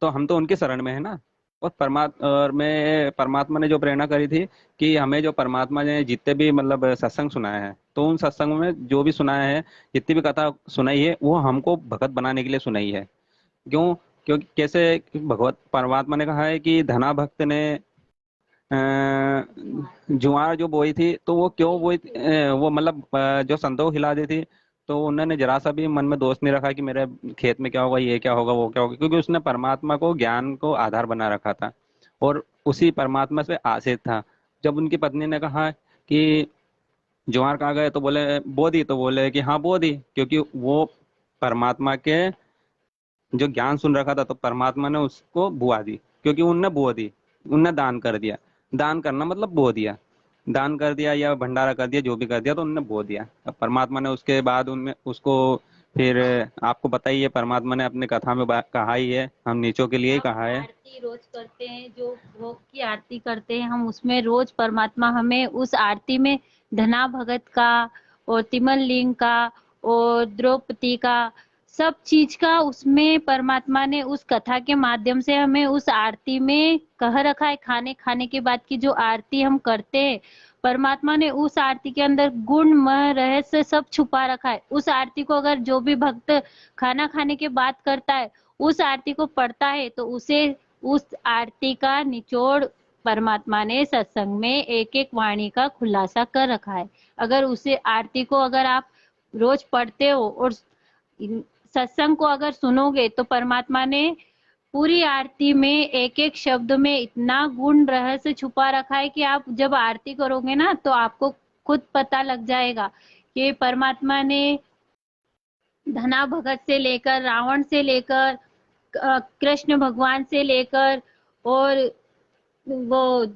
तो हम तो उनकी शरण में है ना। और मैं परमात्मा ने जो प्रेरणा करी थी कि हमें जो परमात्मा ने जितने भी मतलब सत्संग सुनाया है, तो उन सत्संग में जो भी सुनाया है, जितनी भी कथा सुनाई है, वो हमको भगत बनाने के लिए सुनाई है। क्यों? क्योंकि कैसे भगवत परमात्मा ने कहा है कि धना भक्त ने जुआर जो बोई थी, तो वो क्यों बोई वो मतलब जो संतों को खिला दी थी, तो उन्होंने जरा सा भी मन में दोष नहीं रखा कि मेरे खेत में क्या होगा, ये क्या होगा, वो क्या होगा, क्योंकि उसने परमात्मा को, ज्ञान को आधार बना रखा था और उसी परमात्मा से आश्रित था। जब उनकी पत्नी ने कहा कि ज्वार कहाँ गए, तो बोले बो दी, तो बोले कि हाँ बो दी, क्योंकि वो परमात्मा के जो ज्ञान सुन रखा था, तो परमात्मा ने उसको बुआ दी, क्योंकि उनने बो दी, उनने दान कर दिया। दान करना मतलब बो दिया, दान कर दिया या भंडारा कर दिया, जो भी कर दिया, तो उनने बो दिया। अब परमात्मा ने उसके बाद उनमें उसको फिर, आपको पता ही है, परमात्मा ने अपने कथा में कहा ही है, हम नीचों के लिए ही हम कहा है। आरती रोज करते हैं, जो भोग की आरती करते हैं हम, उसमें रोज परमात्मा हमें उस आरती में धना भगत का और तिमल लिंग का और द्रौपदी का, सब चीज का उसमें परमात्मा ने उस कथा के माध्यम से हमें उस आरती में कह रखा है। खाने खाने के बाद की जो आरती हम करते हैं, परमात्मा ने उस आरती के अंदर गुण मह रहस्य सब छुपा रखा है। उस आरती को अगर जो भी भक्त खाना खाने के बाद करता है, उस आरती को पढ़ता है, तो उसे उस आरती का निचोड़ परमात्मा ने सत्संग में एक एक वाणी का खुलासा कर रखा है। अगर उसे आरती को अगर आप रोज पढ़ते हो और सत्संग को अगर सुनोगे, तो परमात्मा ने पूरी आरती में एक एक शब्द में इतना गुण रहस्य छुपा रखा है कि आप जब आरती करोगे ना, तो आपको खुद पता लग जाएगा कि परमात्मा ने धना भगत से लेकर, रावण से लेकर, कृष्ण भगवान से लेकर, और वो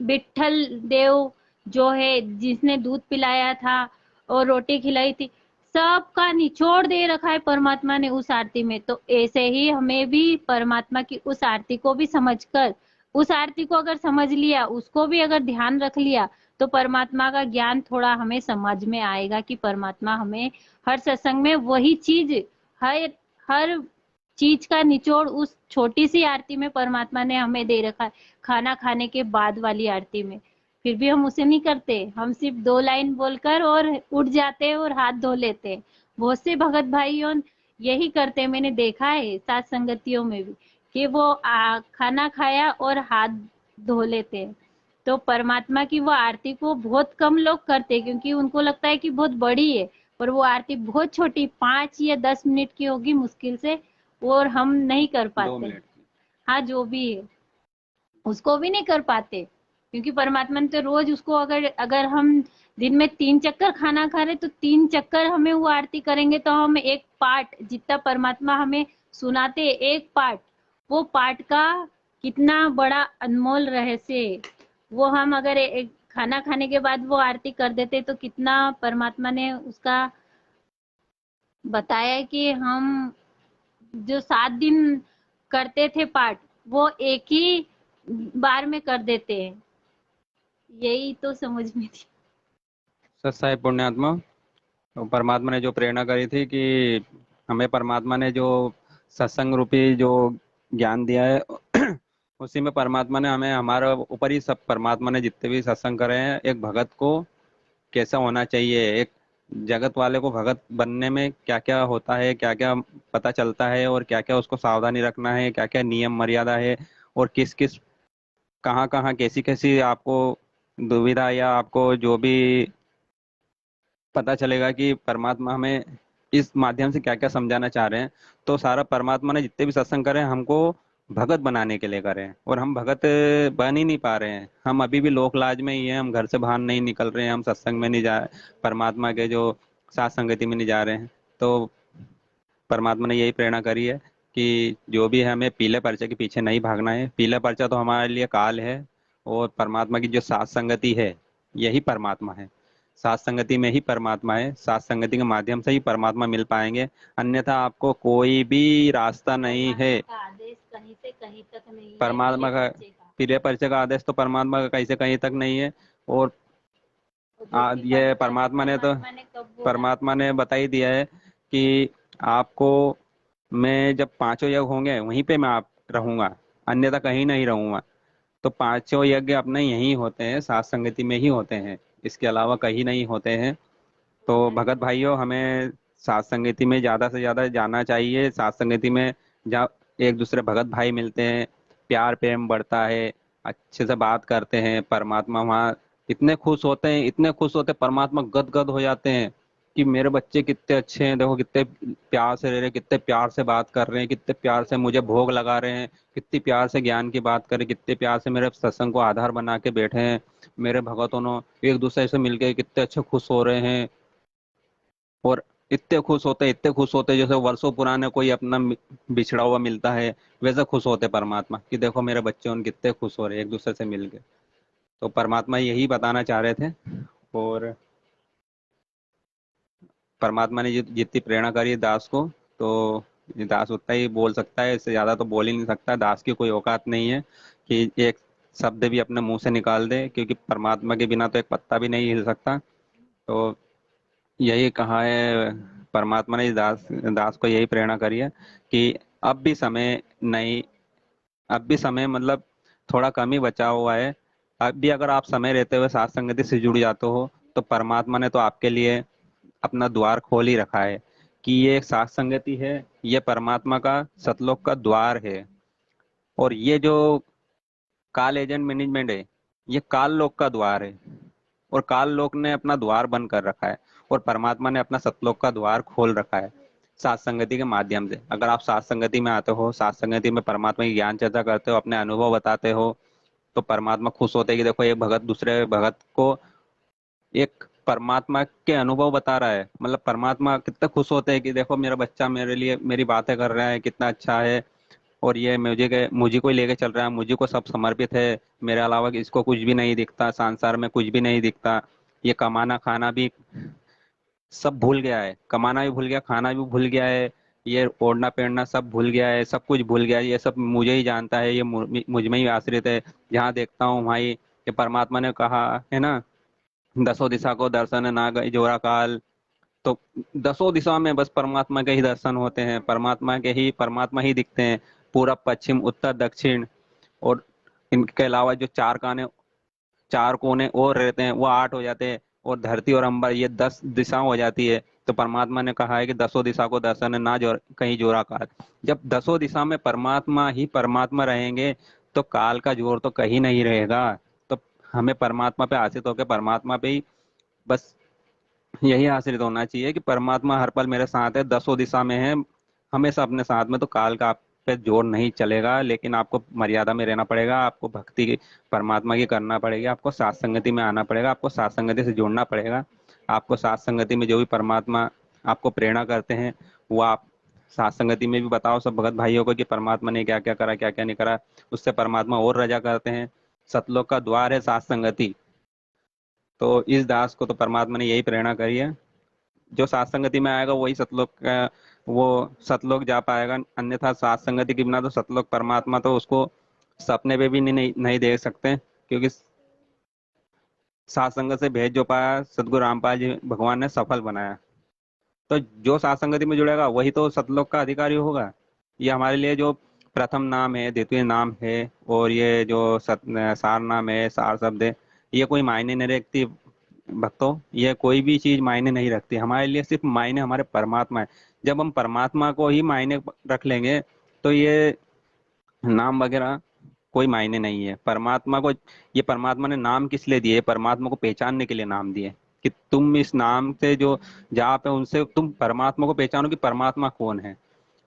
विठल देव जो है जिसने दूध पिलाया था और रोटी खिलाई थी, सबका निचोड़ दे रखा है परमात्मा ने उस आरती में। तो ऐसे ही हमें भी परमात्मा की उस आरती को भी समझकर, उस आरती को अगर समझ लिया, उसको भी अगर ध्यान रख लिया, तो परमात्मा का ज्ञान थोड़ा हमें समझ में आएगा कि परमात्मा हमें हर सत्संग में वही चीज, हर हर चीज का निचोड़ उस छोटी सी आरती में परमात्मा ने हमें दे रखा है। खाना खाने के बाद वाली आरती में फिर भी हम उसे नहीं करते, हम सिर्फ 2 लाइन बोलकर और उठ जाते हैं और हाथ धो लेते हैं। बहुत से भगत भाइयों यही करते हैं, मैंने देखा है साथ संगतियों में भी, कि वो खाना खाया और हाथ धो लेते हैं। तो परमात्मा की वो आरती को बहुत कम लोग करते हैं, क्योंकि उनको लगता है कि बहुत बड़ी है, पर वो आरती बहुत छोटी 5 या 10 मिनट की होगी मुश्किल से, और हम नहीं कर दो पाते। मिनट हाँ जो भी है, उसको भी नहीं कर पाते, क्योंकि परमात्मा ने तो रोज उसको, अगर अगर हम दिन में 3 चक्कर खाना खा रहे, तो 3 चक्कर हमें वो आरती करेंगे, तो हम एक पाठ जितना परमात्मा हमें सुनाते हैं, एक पाठ, वो पाठ का कितना बड़ा अनमोल रहस्य है। वो हम अगर एक खाना खाने के बाद वो आरती कर देते, तो कितना परमात्मा ने उसका बताया है कि हम जो 7 दिन करते थे पाठ, वो एक ही बार में कर देते हैं। यही तो समझ में थी। सत्साई पुण्यात्मा, तो परमात्मा ने जो प्रेरणा करी थी कि हमें परमात्मा ने जो सत्संग रूपी जो ज्ञान दिया है उसी में परमात्मा ने हमें, हमारे ऊपर ही सब, परमात्मा ने जितने भी सत्संग करे हैं, एक भगत को कैसा होना चाहिए, एक जगत वाले को भगत बनने में क्या क्या होता है, क्या क्या पता चलता है, और क्या क्या उसको सावधानी रखना है, क्या क्या नियम मर्यादा है, और किस किस, कहाँ कहाँ, कैसी कैसी आपको दुविधा, या आपको जो भी पता चलेगा कि परमात्मा हमें इस माध्यम से क्या क्या समझाना चाह रहे हैं। तो सारा परमात्मा ने जितने भी सत्संग करे हैं, हमको भगत बनाने के लिए करे हैं, और हम भगत बन ही नहीं पा रहे हैं। हम अभी भी लोक लाज में ही हैं, हम घर से बाहर नहीं निकल रहे हैं, हम सत्संग में नहीं जा, परमात्मा के जो साथ संगति में नहीं जा रहे हैं। तो परमात्मा ने यही प्रेरणा करी है कि जो भी है, हमें पीले पर्चे के पीछे नहीं भागना है। पीला पर्चा तो हमारे लिए काल है, और परमात्मा की जो साथ संगति है, यही परमात्मा है। साथ संगति में ही परमात्मा है, साथ संगति के माध्यम से ही परमात्मा मिल पाएंगे। अन्यथा आपको कोई भी रास्ता नहीं है। परमात्मा का आदेश कहीं से कहीं तक नहीं है, परमात्मा पीले का पर्चे का। पीले पर्चे का आदेश तो परमात्मा का कहीं से कहीं तक नहीं है। और और ज्योति ये पर्चा तो परमात्मा ने कब बोला? परमात्मा ने बता ही दिया है कि आपको, मैं जब पांचों यज्ञ होंगे वहीं पे मैं आप रहूंगा, अन्यथा कहीं नहीं रहूंगा। तो पांचों यज्ञ अपने यहीं होते हैं, साथ संगति में ही होते हैं, इसके अलावा कहीं नहीं होते हैं। तो भगत भाइयों, हमें साथ संगति में ज्यादा से ज्यादा जाना चाहिए। साथ संगति में जहाँ एक दूसरे भगत भाई मिलते हैं, प्यार प्रेम बढ़ता है, अच्छे से बात करते हैं, परमात्मा वहाँ इतने खुश होते हैं, इतने खुश होते हैं, परमात्मा गदगद हो जाते हैं कि मेरे बच्चे कितने अच्छे हैं, देखो कितने प्यार से रह रहे हैं, कितने प्यार से बात कर रहे हैं, कितने प्यार से मुझे भोग लगा रहे हैं, कितनी प्यार से ज्ञान की बात कर रहे हैं, कितने प्यार से मेरे सत्संग को आधार बना के बैठे हैं। मेरे भगतों ने एक दूसरे से मिलके कितने अच्छे खुश हो रहे हैं। और इतने खुश होते, इतने खुश होते, जैसे वर्षों पुराने कोई अपना बिछड़ा हुआ मिलता है, वैसे खुश होते परमात्मा कि देखो मेरे बच्चे उन कितने खुश हो रहे हैं एक दूसरे से मिलके। तो परमात्मा यही बताना चाह रहे थे। और परमात्मा ने जितनी प्रेरणा करी है दास को, तो ये दास उतना ही बोल सकता है, इससे ज्यादा तो बोल ही नहीं सकता। दास की कोई औकात नहीं है कि एक शब्द भी अपने मुंह से निकाल दे, क्योंकि परमात्मा के बिना तो एक पत्ता भी नहीं हिल सकता। तो यही कहा है परमात्मा ने, इस दास को यही प्रेरणा करी है कि अब भी समय नहीं, अब भी समय मतलब थोड़ा कम ही बचा हुआ है। अब भी अगर आप समय रहते हुए साथ संगति से जुड़ जाते हो, तो परमात्मा ने तो आपके लिए अपना द्वार खोल ही रखा है कि ये एक साथ संगति है, ये परमात्मा का सतलोक का द्वार है। और ये जो काल एजेंट मैनेजमेंट है, ये काल लोक का द्वार है, और काल लोक ने अपना द्वार बंद कर रखा है, और परमात्मा ने अपना सतलोक का द्वार खोल रखा है सात संगति के माध्यम से। अगर आप सात संगति में आते हो, सात संगति में परमात्मा की ज्ञान चर्चा करते हो, अपने अनुभव बताते हो, तो परमात्मा खुश होते हैं कि देखो एक भगत दूसरे भगत को एक परमात्मा के अनुभव बता रहा है। मतलब परमात्मा कितना खुश होते हैं कि देखो मेरा बच्चा मेरे लिए मेरी बातें कर रहा है, कितना अच्छा है, और ये मुझे को ही लेके चल रहा है, मुझे को सब समर्पित है, मेरे अलावा इसको कुछ भी नहीं दिखता, संसार में कुछ भी नहीं दिखता। ये कमाना खाना भी सब भूल गया है, कमाना भी भूल गया, खाना भी भूल गया है, ये ओढ़ना पहनना सब भूल गया है, सब कुछ भूल गया है, ये सब मुझे ही जानता है, ये मुझ में ही आश्रित है। जहाँ देखता हूँ वहाँ ही, ये परमात्मा ने कहा है ना, दसों दिशा को दर्शन ना गए जोरा काल। तो दसों दिशा में बस परमात्मा के ही दर्शन होते हैं, परमात्मा ही दिखते हैं, पूरब पश्चिम उत्तर दक्षिण। और इनके अलावा जो चार कोने और रहते हैं वो आठ हो जाते हैं, और धरती और अंबर ये 10 दिशा हो जाती है। तो परमात्मा ने कहा है कि दसों दिशा को दर्शन ना कहीं जोरा काल। जब दसों दिशा में परमात्मा ही परमात्मा रहेंगे, तो काल का जोर तो कहीं नहीं रहेगा। तो हमें परमात्मा पे आश्रित होकर परमात्मा पे ही बस यही आश्रित होना चाहिए कि परमात्मा हर पल मेरे साथ है, दसों दिशा में है, हमेशा अपने साथ में। तो काल का आप पे जोर नहीं चलेगा, लेकिन आपको मर्यादा में रहना पड़ेगा, आपको परमात्मा की करना पड़ेगी, आपको साथ संगति में आना पड़ेगा, आपको साथ संगति से जुड़ना पड़ेगा। आपको साथ संगति में जो भी परमात्मा आपको प्रेरणा करते हैं, वो आप साथ संगति में भी बताओ सब भगत भाइयों को कि परमात्मा ने क्या क्या करा, क्या क्या नहीं करा। उससे परमात्मा और रजा करते हैं। सतलोक का द्वार है साथ संगति। तो इस दास को तो परमात्मा ने यही प्रेरणा करी है, जो सात संगति में आएगा वही सतलोक का, वो सतलोक जा पाएगा। अन्यथा सात संगति के बिना तो सतलोक परमात्मा तो उसको सपने पे भी नहीं देख सकते, क्योंकि सात संगत से भेद जो पाया सदगुरु रामपाल जी भगवान ने सफल बनाया। तो जो सात संगति में जुड़ेगा वही तो सतलोक का अधिकारी होगा। ये हमारे लिए जो प्रथम नाम है, द्वितीय नाम है, और ये जो सार नाम है, सार शब्द है, ये कोई मायने नहीं रखती भक्तों। ये कोई भी चीज मायने नहीं रखती हमारे लिए, सिर्फ मायने हमारे परमात्मा है। जब हम परमात्मा को ही मायने रख लेंगे तो ये नाम वगैरह कोई मायने नहीं है। परमात्मा को, ये परमात्मा ने नाम किस लिए दिए? परमात्मा को पहचानने के लिए नाम दिए, कि तुम इस नाम से जो जाप है उनसे तुम परमात्मा को पहचानो कि परमात्मा कौन है।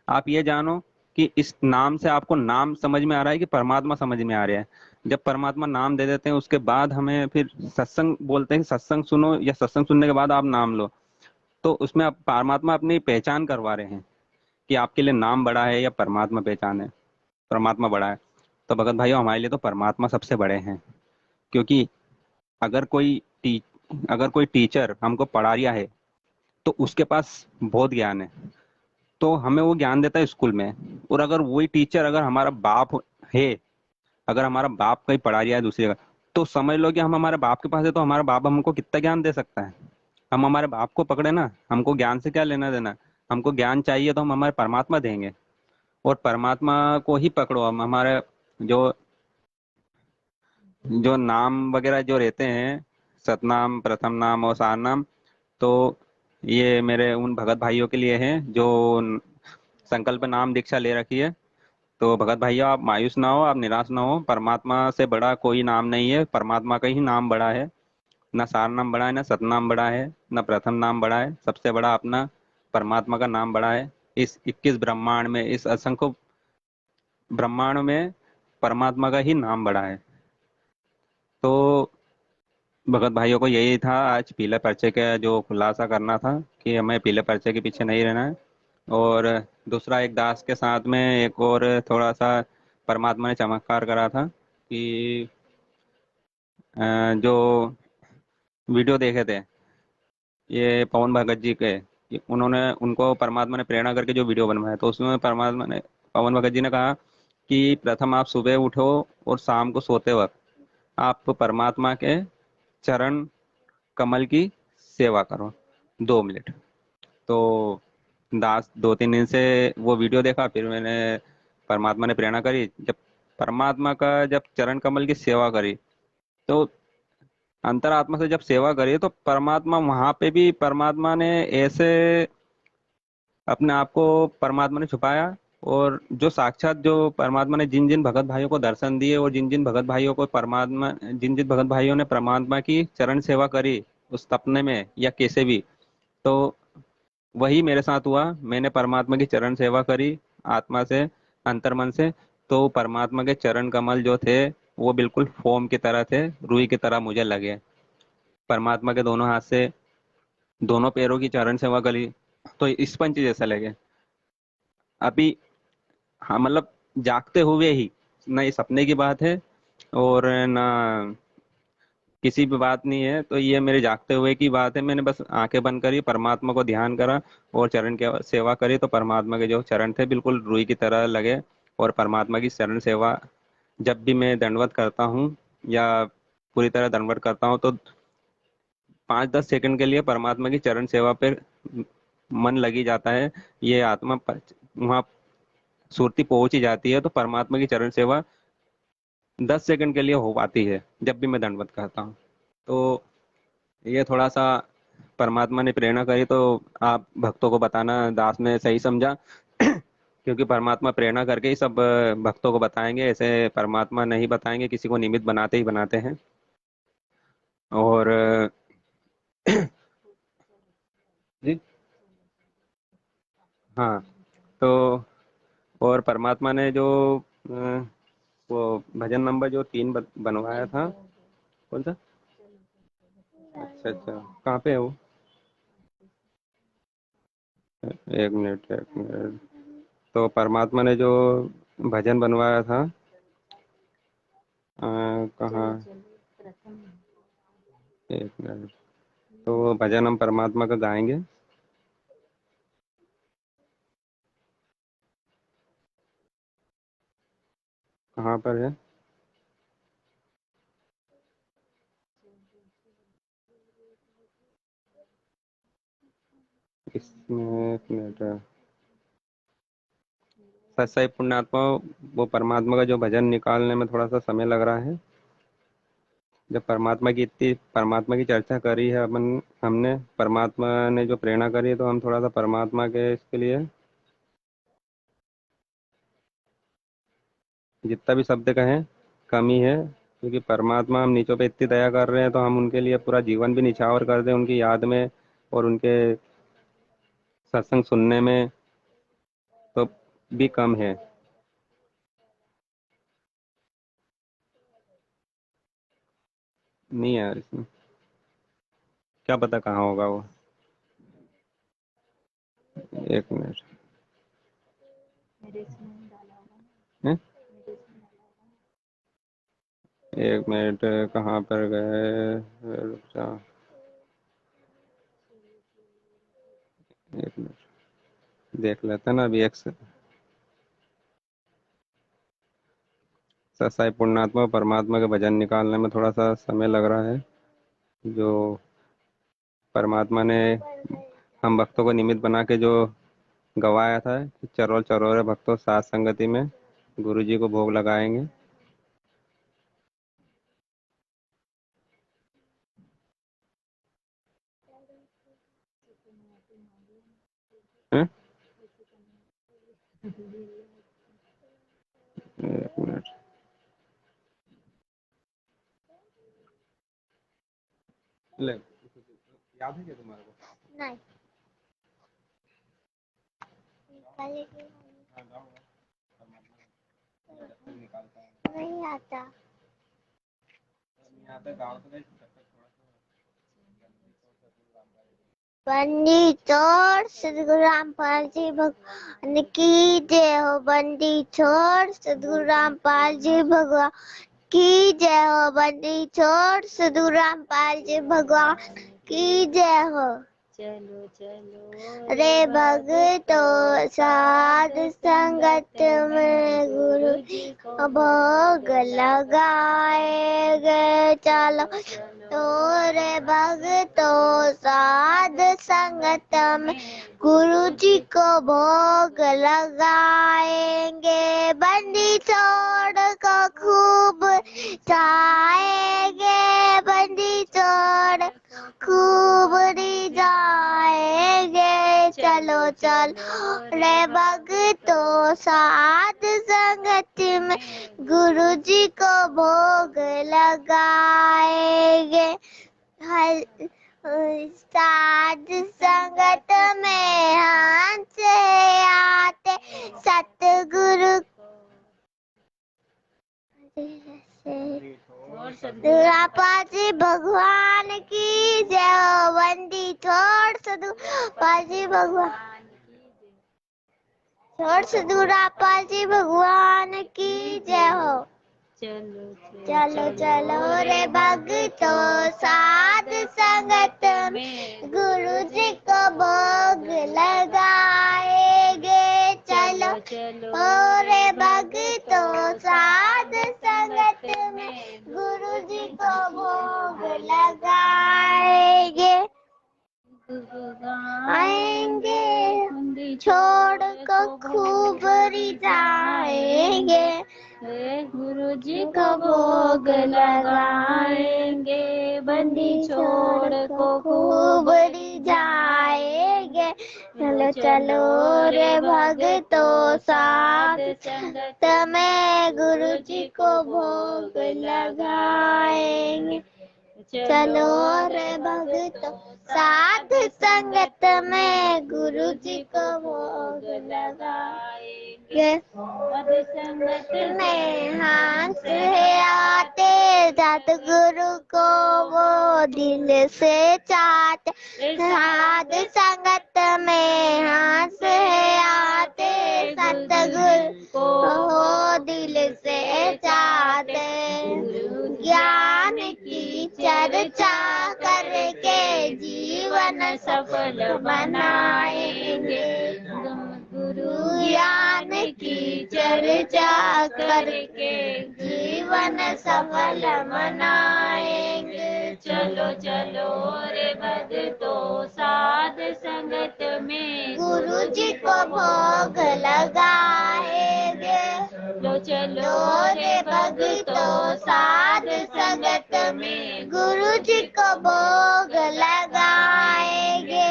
आप ये जानो कि इस नाम से आपको नाम समझ में आ रहा है कि परमात्मा समझ में आ रहा है। जब परमात्मा नाम दे देते हैं उसके बाद हमें फिर सत्संग बोलते हैं कि सत्संग सुनो, या सत्संग सुनने के बाद आप नाम लो, तो उसमें आप परमात्मा अपनी पहचान करवा रहे हैं कि आपके लिए नाम बड़ा है या परमात्मा पहचान है, परमात्मा बड़ा है। तो भगत भाइयों, हमारे लिए तो परमात्मा सबसे बड़े हैं। क्योंकि अगर कोई टी अगर कोई टीचर हमको पढ़ा रिया है तो उसके पास बहुत ज्ञान है, तो हमें वो ज्ञान देता है स्कूल में। और अगर वही टीचर अगर हमारा बाप है, अगर हमारा बाप कहीं पढ़ा रिया है दूसरी जगह, तो समझ लो कि हम हमारे बाप के पास है, तो हमारा बाप हमको कितना ज्ञान दे सकता है। हम हमारे बाप को पकड़े ना, हमको ज्ञान से क्या लेना देना। हमको ज्ञान चाहिए तो हम हमारे परमात्मा देंगे, और परमात्मा को ही पकड़ो। हम हमारे जो जो नाम वगैरह जो रहते हैं, सतनाम, प्रथम नाम और सार नाम, तो ये मेरे उन भगत भाइयों के लिए हैं जो संकल्प नाम दीक्षा ले रखी है। तो भगत भैया, आप मायूस ना हो, आप निराश ना हो। परमात्मा से बड़ा कोई नाम नहीं है, परमात्मा का ही नाम बड़ा है। ना सार नाम बड़ा है, ना सतनाम बड़ा है, ना प्रथम नाम बड़ा है। सबसे बड़ा अपना परमात्मा का नाम बड़ा है। इस 21 ब्रह्मांड में, इस असंख्य ब्रह्मांड में परमात्मा का ही नाम बड़ा है। तो भगत भाइयों को यही था आज पीले पर्चे का जो खुलासा करना था, कि हमें पीले पर्चे के पीछे नहीं रहना है। और दूसरा, एक दास के साथ में एक और थोड़ा सा परमात्मा ने चमत्कार करा था कि जो वीडियो देखे थे ये पवन भगत जी के, कि उन्होंने उनको परमात्मा ने प्रेरणा करके जो वीडियो बनवाया, तो उसमें परमात्मा ने, पवन भगत जी ने कहा कि प्रथम आप सुबह उठो और शाम को सोते वक्त आप परमात्मा के चरण कमल की सेवा करो 2 मिनट। तो दास 2-3 दिन से वो वीडियो देखा, फिर मैंने, परमात्मा ने प्रेरणा करी, जब परमात्मा का जब चरण कमल की सेवा करी, तो अंतरात्मा से जब सेवा करी, तो परमात्मा वहां पे भी, परमात्मा ने ऐसे अपने आप को परमात्मा ने छुपाया। और जो साक्षात जो परमात्मा ने जिन जिन भगत भाइयों को दर्शन दिए, और जिन जिन भगत भाइयों को परमात्मा, जिन जिन भगत भाइयों ने परमात्मा की चरण सेवा करी उस सपने में या कैसे भी, तो वही मेरे साथ हुआ। मैंने परमात्मा की चरण सेवा करी आत्मा से, अंतर्मन से। तो परमात्मा के चरण कमल जो थे वो बिल्कुल फोम की तरह थे, रुई की तरह मुझे लगे। परमात्मा के दोनों हाथ से दोनों पैरों की चरण सेवा करी तो स्पंज जैसा लगे अभी। हाँ, मतलब जागते हुए ही, ना ये सपने की बात है और ना किसी भी बात नहीं है, तो ये मेरे जागते हुए की बात है। मैंने बस आंखें बंद करी, परमात्मा को ध्यान करा और चरण की सेवा करी, तो परमात्मा के जो चरण थे बिल्कुल रुई की तरह लगे। और परमात्मा की चरण सेवा जब भी मैं दंडवत करता हूँ या पूरी तरह दंडवत करता हूँ, तो 5-10 सेकंड के लिए परमात्मा की चरण सेवा पे मन लगी जाता है। ये आत्मा वहाँ सुरती पहुंच ही जाती है, तो परमात्मा की चरण सेवा 10 सेकंड के लिए हो पाती है जब भी मैं दंडवत करता हूँ। तो ये थोड़ा सा परमात्मा ने प्रेरणा करी, तो आप भक्तों को बताना दास ने सही समझा। क्योंकि परमात्मा प्रेरणा करके ही सब भक्तों को बताएंगे, ऐसे परमात्मा नहीं बताएंगे, किसी को निमित्त बनाते ही बनाते हैं। और जी, हाँ। तो और परमात्मा ने जो वो भजन नंबर जो 3 बनवाया था, कौन सा? अच्छा अच्छा, कहाँ पे है वो? 1 मिनट 1 मिनट। तो परमात्मा ने जो भजन बनवाया था, कहाँ? 1 मिनट। तो वो भजन हम परमात्मा का गाएंगे। कहाँ पर है? इसमें 1 मिनट है। सच्चाई पुण्यात्मा, वो परमात्मा का जो भजन निकालने में थोड़ा सा समय लग रहा है। जब परमात्मा की चर्चा करी है अपन, हमने परमात्मा ने जो प्रेरणा करी है, तो हम थोड़ा सा परमात्मा के इसके लिए जितना भी शब्द कहें कमी है, क्योंकि परमात्मा हम नीचों पे इतनी दया कर रहे हैं, तो हम उनके लिए पूरा जीवन भी निछावर कर दें उनकी याद में और उनके सत्संग सुनने में, तो भी कम है। नहीं यार, इसमें क्या पता कहाँ होगा वो। एक मिनट। मेरे इसमें डाला होगा ना, हैं? मेरे इसमें डाला होगा एक मिनट, कहाँ पर गए, रुक जा। एक मिनट देख लेते हैं ना अभी। एक सत्साई पुण्यात्मा और परमात्मा के भजन निकालने में थोड़ा सा समय लग रहा है। जो परमात्मा ने हम भक्तों को निमित्त बना के जो गवाया था कि चरोर चरोरे भक्तों साथ संगति में गुरु जी को भोग लगाएंगे। हैं? एक मिनट। ले, याद है क्या तुम्हारे को? नहीं। नहीं आता। बंदी छोड़ सदगुरु रामपाल जी भगवान की जय हो। बंदी छोड़ सदगुरु रामपाल जी भगवान की जय हो। बंदी छोड़ सदगुरु रामपाल जी भगवान की जय हो। चलो चलो रे भगतो साध संगत में गुरु जी को भोग लगाएंगे। चलो तो रे भगतो साध संगत में गुरु जी को भोग लगाएंगे। बंदी छोड़ को खूब जाएंगे। बंदी छोड़ खूब जाएंगे। चलो चलो रे भगतो साध संगत में गुरु जी को भोग लगाएंगे। साध संगत में हंस आते सतगुरु पाजी भगवान की जय हो। बंदी छोड़ सदगुरु पाजी भगवान छोड़ सदगुरु पाजी भगवान की जय हो। चलो चलो चलो रे भगतो साध संगत में गुरु जी को भोग लगाएंगे। चलो चलो रे भगतो साध संगत में गुरु जी को भोग लगाएंगे। आएंगे छोड़ को खूब रिझाएंगे। गुरु जी को भोग लगाएंगे। बंदी छोड़ को खूब रिझाएंगे। चलो चलो रे भगतो साध संगत में गुरु जी को भोग लगाएंगे। चलो रे भगतो साध संगत में गुरु जी को भोग लगाएंगे। मद संगत में हंस आते जात गुरु को वो दिल से चाहते। साध संगत में हंस आते सतगुरु को वो दिल से चाहते। ज्ञान की चर्चा करके जीवन सफल बनाएंगे। गुरु ज्ञान की चर्चा करके जीवन सफल बनाएंगे। चलो चलो रे भगतो साध संगत में गुरु जी को भोग लगाए। चलो रे भक्तों साध संगत में गुरु जी को भोग लगाएंगे,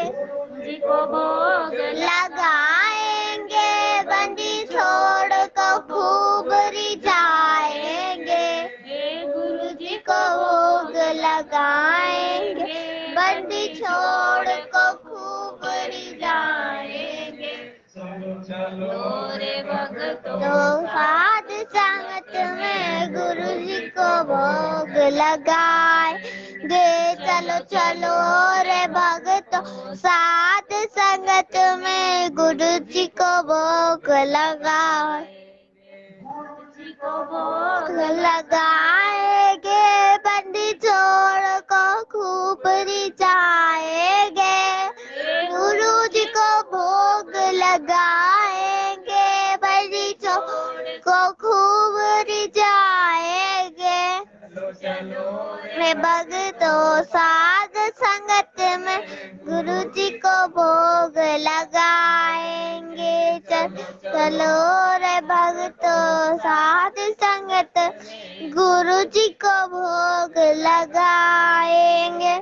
जी को भोग लगाएंगे, बंदी छोड़ को खूब रिझाएंगे, गुरु जी को भोग लगाएंगे, बंदी छोड़ को खूब रिझाएंगे। चलो रे भक्तों साध संगत में गुरु जी को भोग लगाएंगे, चलो चलो रे भक्तों साध संगत में गुरु जी को भोग लगाएंगे, को भोग लगाएंगे, बंदी छोड़ को खूब रिझाएंगे, गुरु जी को भोग लगाएंगे, बंदी छोड़ को खूब रिझाएंगे। रे भक्तों साध संगत में गुरु जी को भोग लगाएंगे, चलो रे भक्तों साध संगत गुरु जी को भोग लगाएंगे।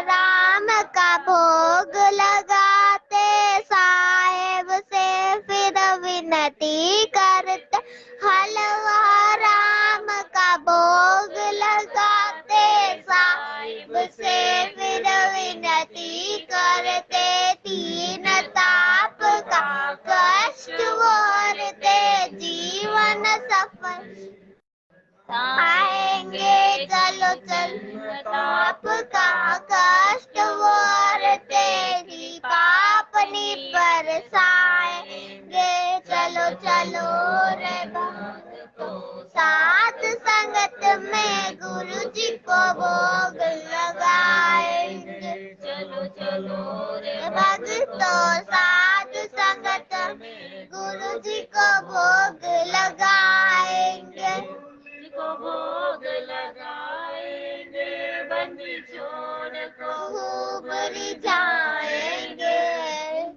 राम का भोग लगाते साहेब से फिर विनती करते, हलवा राम का भोग लगाते साहिब से फिर विनती करते, तीन ताप का कष्ट वर्ते जीवन सफल आएंगे, चलो चलो ताप का कष्ट वर्ते पापनी बरसाएंगे, चलो चलो रे भक्तों साध संगत में गुरु जी को भोग लगाएंगे, चलो चलो रे भक्तों साध संगत में गुरु जी को भोग लगाएंगे, को भोग लगाएंगे, बंदी छोड़ को खूब रिझाएंगे,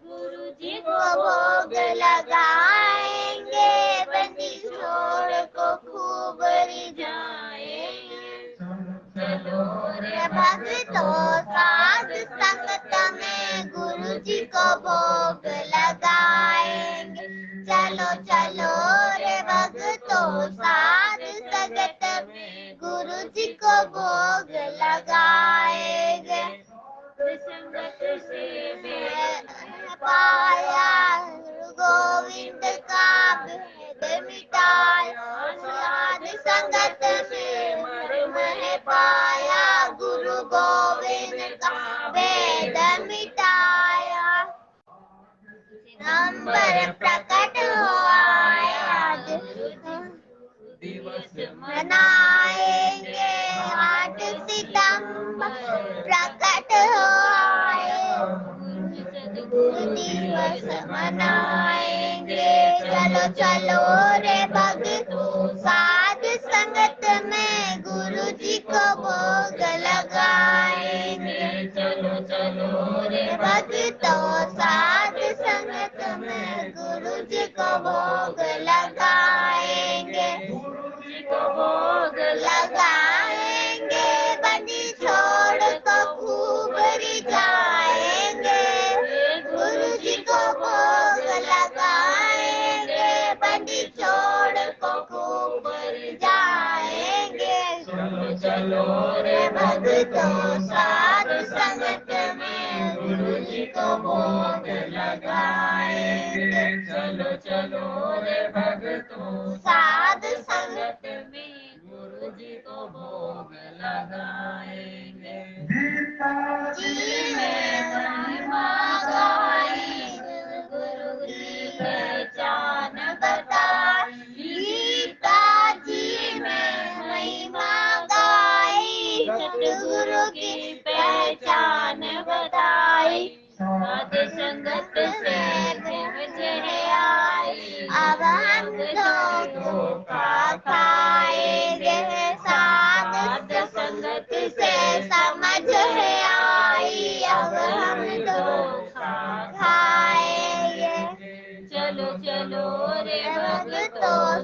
गुरु जी को भोग लगाएंगे, बंदी छोड़ को खूब रिझाएंगे। चलो रे भक्तों साध संगत में गुरु जी को भोग लगाएंगे, चलो चलो रे भक्तों साध संगत में गुरु जी को भोग लगाएंगे। संगत से मैं पाया गोविंद का भेद मिटाया, साध संगत से मर्म है पाया, गुरु गोविंद का भेद मिटाया, नंबर प्रकट हो आया दिवस मनाएंगे, 8 सितंबर प्रकट हो आए दिवस मनाएंगे, चलो चलो रे भक्तों साध संगत में गुरु जी को भोग लगाएंगे, चलो चलो रे भक्तों साध संगत में गुरु जी को भोग लगाएंगे, को भोग लगाएंगे, बंदी छोड़ को खूब रिझाएंगे, गुरु जी को भोग लगाएंगे, बंदी छोड़ को खूब रिझाएंगे। चलो चलो रे भक्तों साध संगत में गुरु जी को भोग लगाएंगे, चलो चलो रे भक्तों साध संगत में गुरु जी को भोग लगाएंगे। जी में महिमा गाई, गुरु की पहचान बताई, गीता जी में महिमा गाई, सतगुरु की पहचान बताई, साध संगत से मुझे आई, अब हम धोखा खाएंगे, साध संगत से समझ है आई, अब हम धोखा खाएंगे। चलो चलो रे भक्तों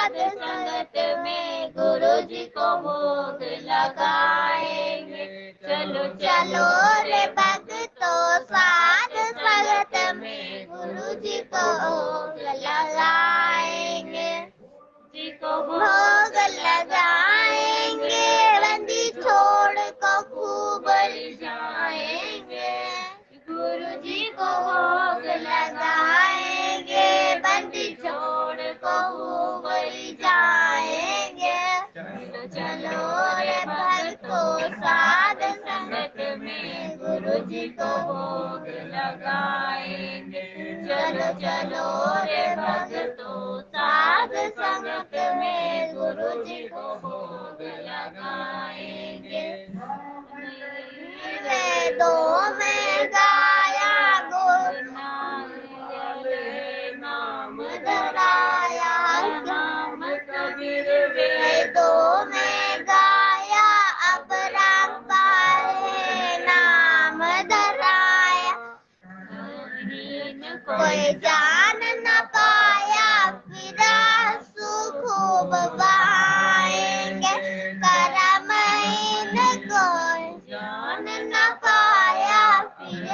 साध संगत में गुरु जी को भोग लगाएंगे। चलो चलो रे भक्तों साध संगत में गुरु जी को भोग लगाएंगे। जी को भोग लगाएंगे, बंदी छोड़ को खूब रिझाएंगे। गुरु जी को भोग लगाएंगे, बंदी छोड़ को खूब रिझाएंगे। चलो चलो रे भक्तों साध संगत में गुरु जी को भोग लगाएंगे। चलो चलो रे भक्तों साध संगत में गुरु जी को भोग लगाएंगे। वेदों में गाया गुरु नाम धराया, नाम कबीर वेदों में गाया, अब राम पाए नाम धराया। कोई जान न पाया फिर सुख खूब पाएंगे। करमहीन कोई जान न पाया फिर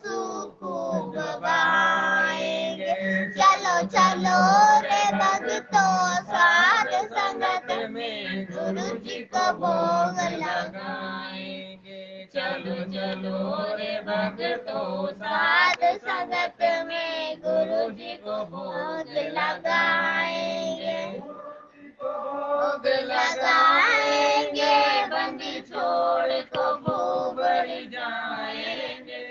सुख खूब पाएंगे। चलो चलो रे भक्तों साध संगत में गुरु जी को भोग लगाएंगे। चलो चलो रे भक्तों साध संगत में गुरु जी को भोग लगाएंगे। भोग लगाएंगे, बंदी छोड़ को खूब रिझाएंगे।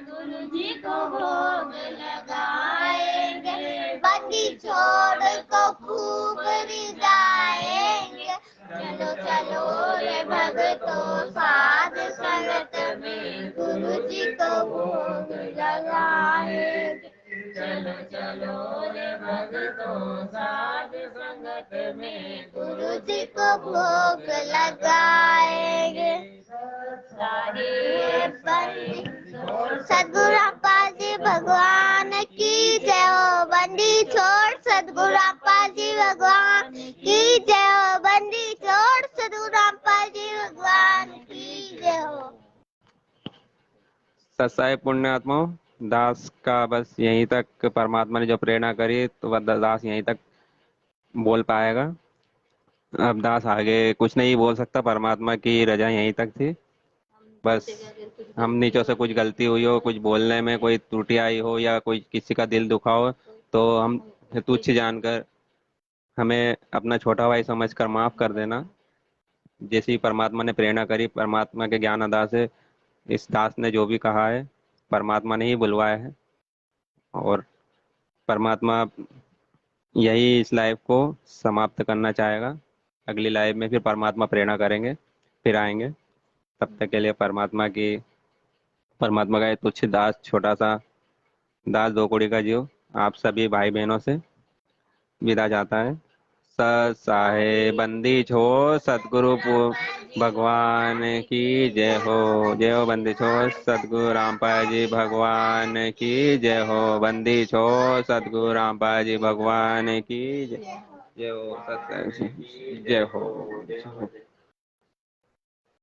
गुरु जी को भोग लगाएंगे, बंदी छोड़ को खूब रिझाएंगे। चलो चलो रे भक्तों साध संगत में गुरु जी को भोग लगाएंगे। चलो चलो रे भक्तों साध संगत में गुरु जी को भोग लगाएंगे। सारे सद्गुरु अप्पा जी भगवान की जय हो। बंदी छोड़ सद्गुरु अप्पा जी भगवान की जय हो। बंदी छोड़ सद्गुरु अप्पा जी भगवान की जय हो। सत्साई पुण्यात्माओं, दास का बस यहीं तक परमात्मा ने जो प्रेरणा करी तो वह दास यहीं तक बोल पाएगा। अब दास आगे कुछ नहीं बोल सकता, परमात्मा की रजा यहीं तक थी। बस हम नीचों से कुछ गलती हुई हो, कुछ बोलने में कोई त्रुटि आई हो या कोई किसी का दिल दुखा हो तो हम तुच्छ जानकर हमें अपना छोटा भाई समझकर माफ कर देना। जैसी परमात्मा ने प्रेरणा करी, परमात्मा के ज्ञान अदा से इस दास ने जो भी कहा है परमात्मा ने ही बुलवाया है, और परमात्मा यही इस लाइफ को समाप्त करना चाहेगा। अगली लाइफ में फिर परमात्मा प्रेरणा करेंगे, फिर आएंगे। तब तक के लिए परमात्मा का ये तुच्छ दास, छोटा सा दास, दो कुड़ी का जीव आप सभी भाई बहनों से विदा चाहता है। सत साहे बंदी छोड़ सतगुरु भगवान की जय हो। जय हो बंदी छोड़ सतगुरु रामपाल जी भगवान की जय हो। बंदी छोड़ सतगुरु रामपाल जी भगवान की जय। जय हो। सत जय हो।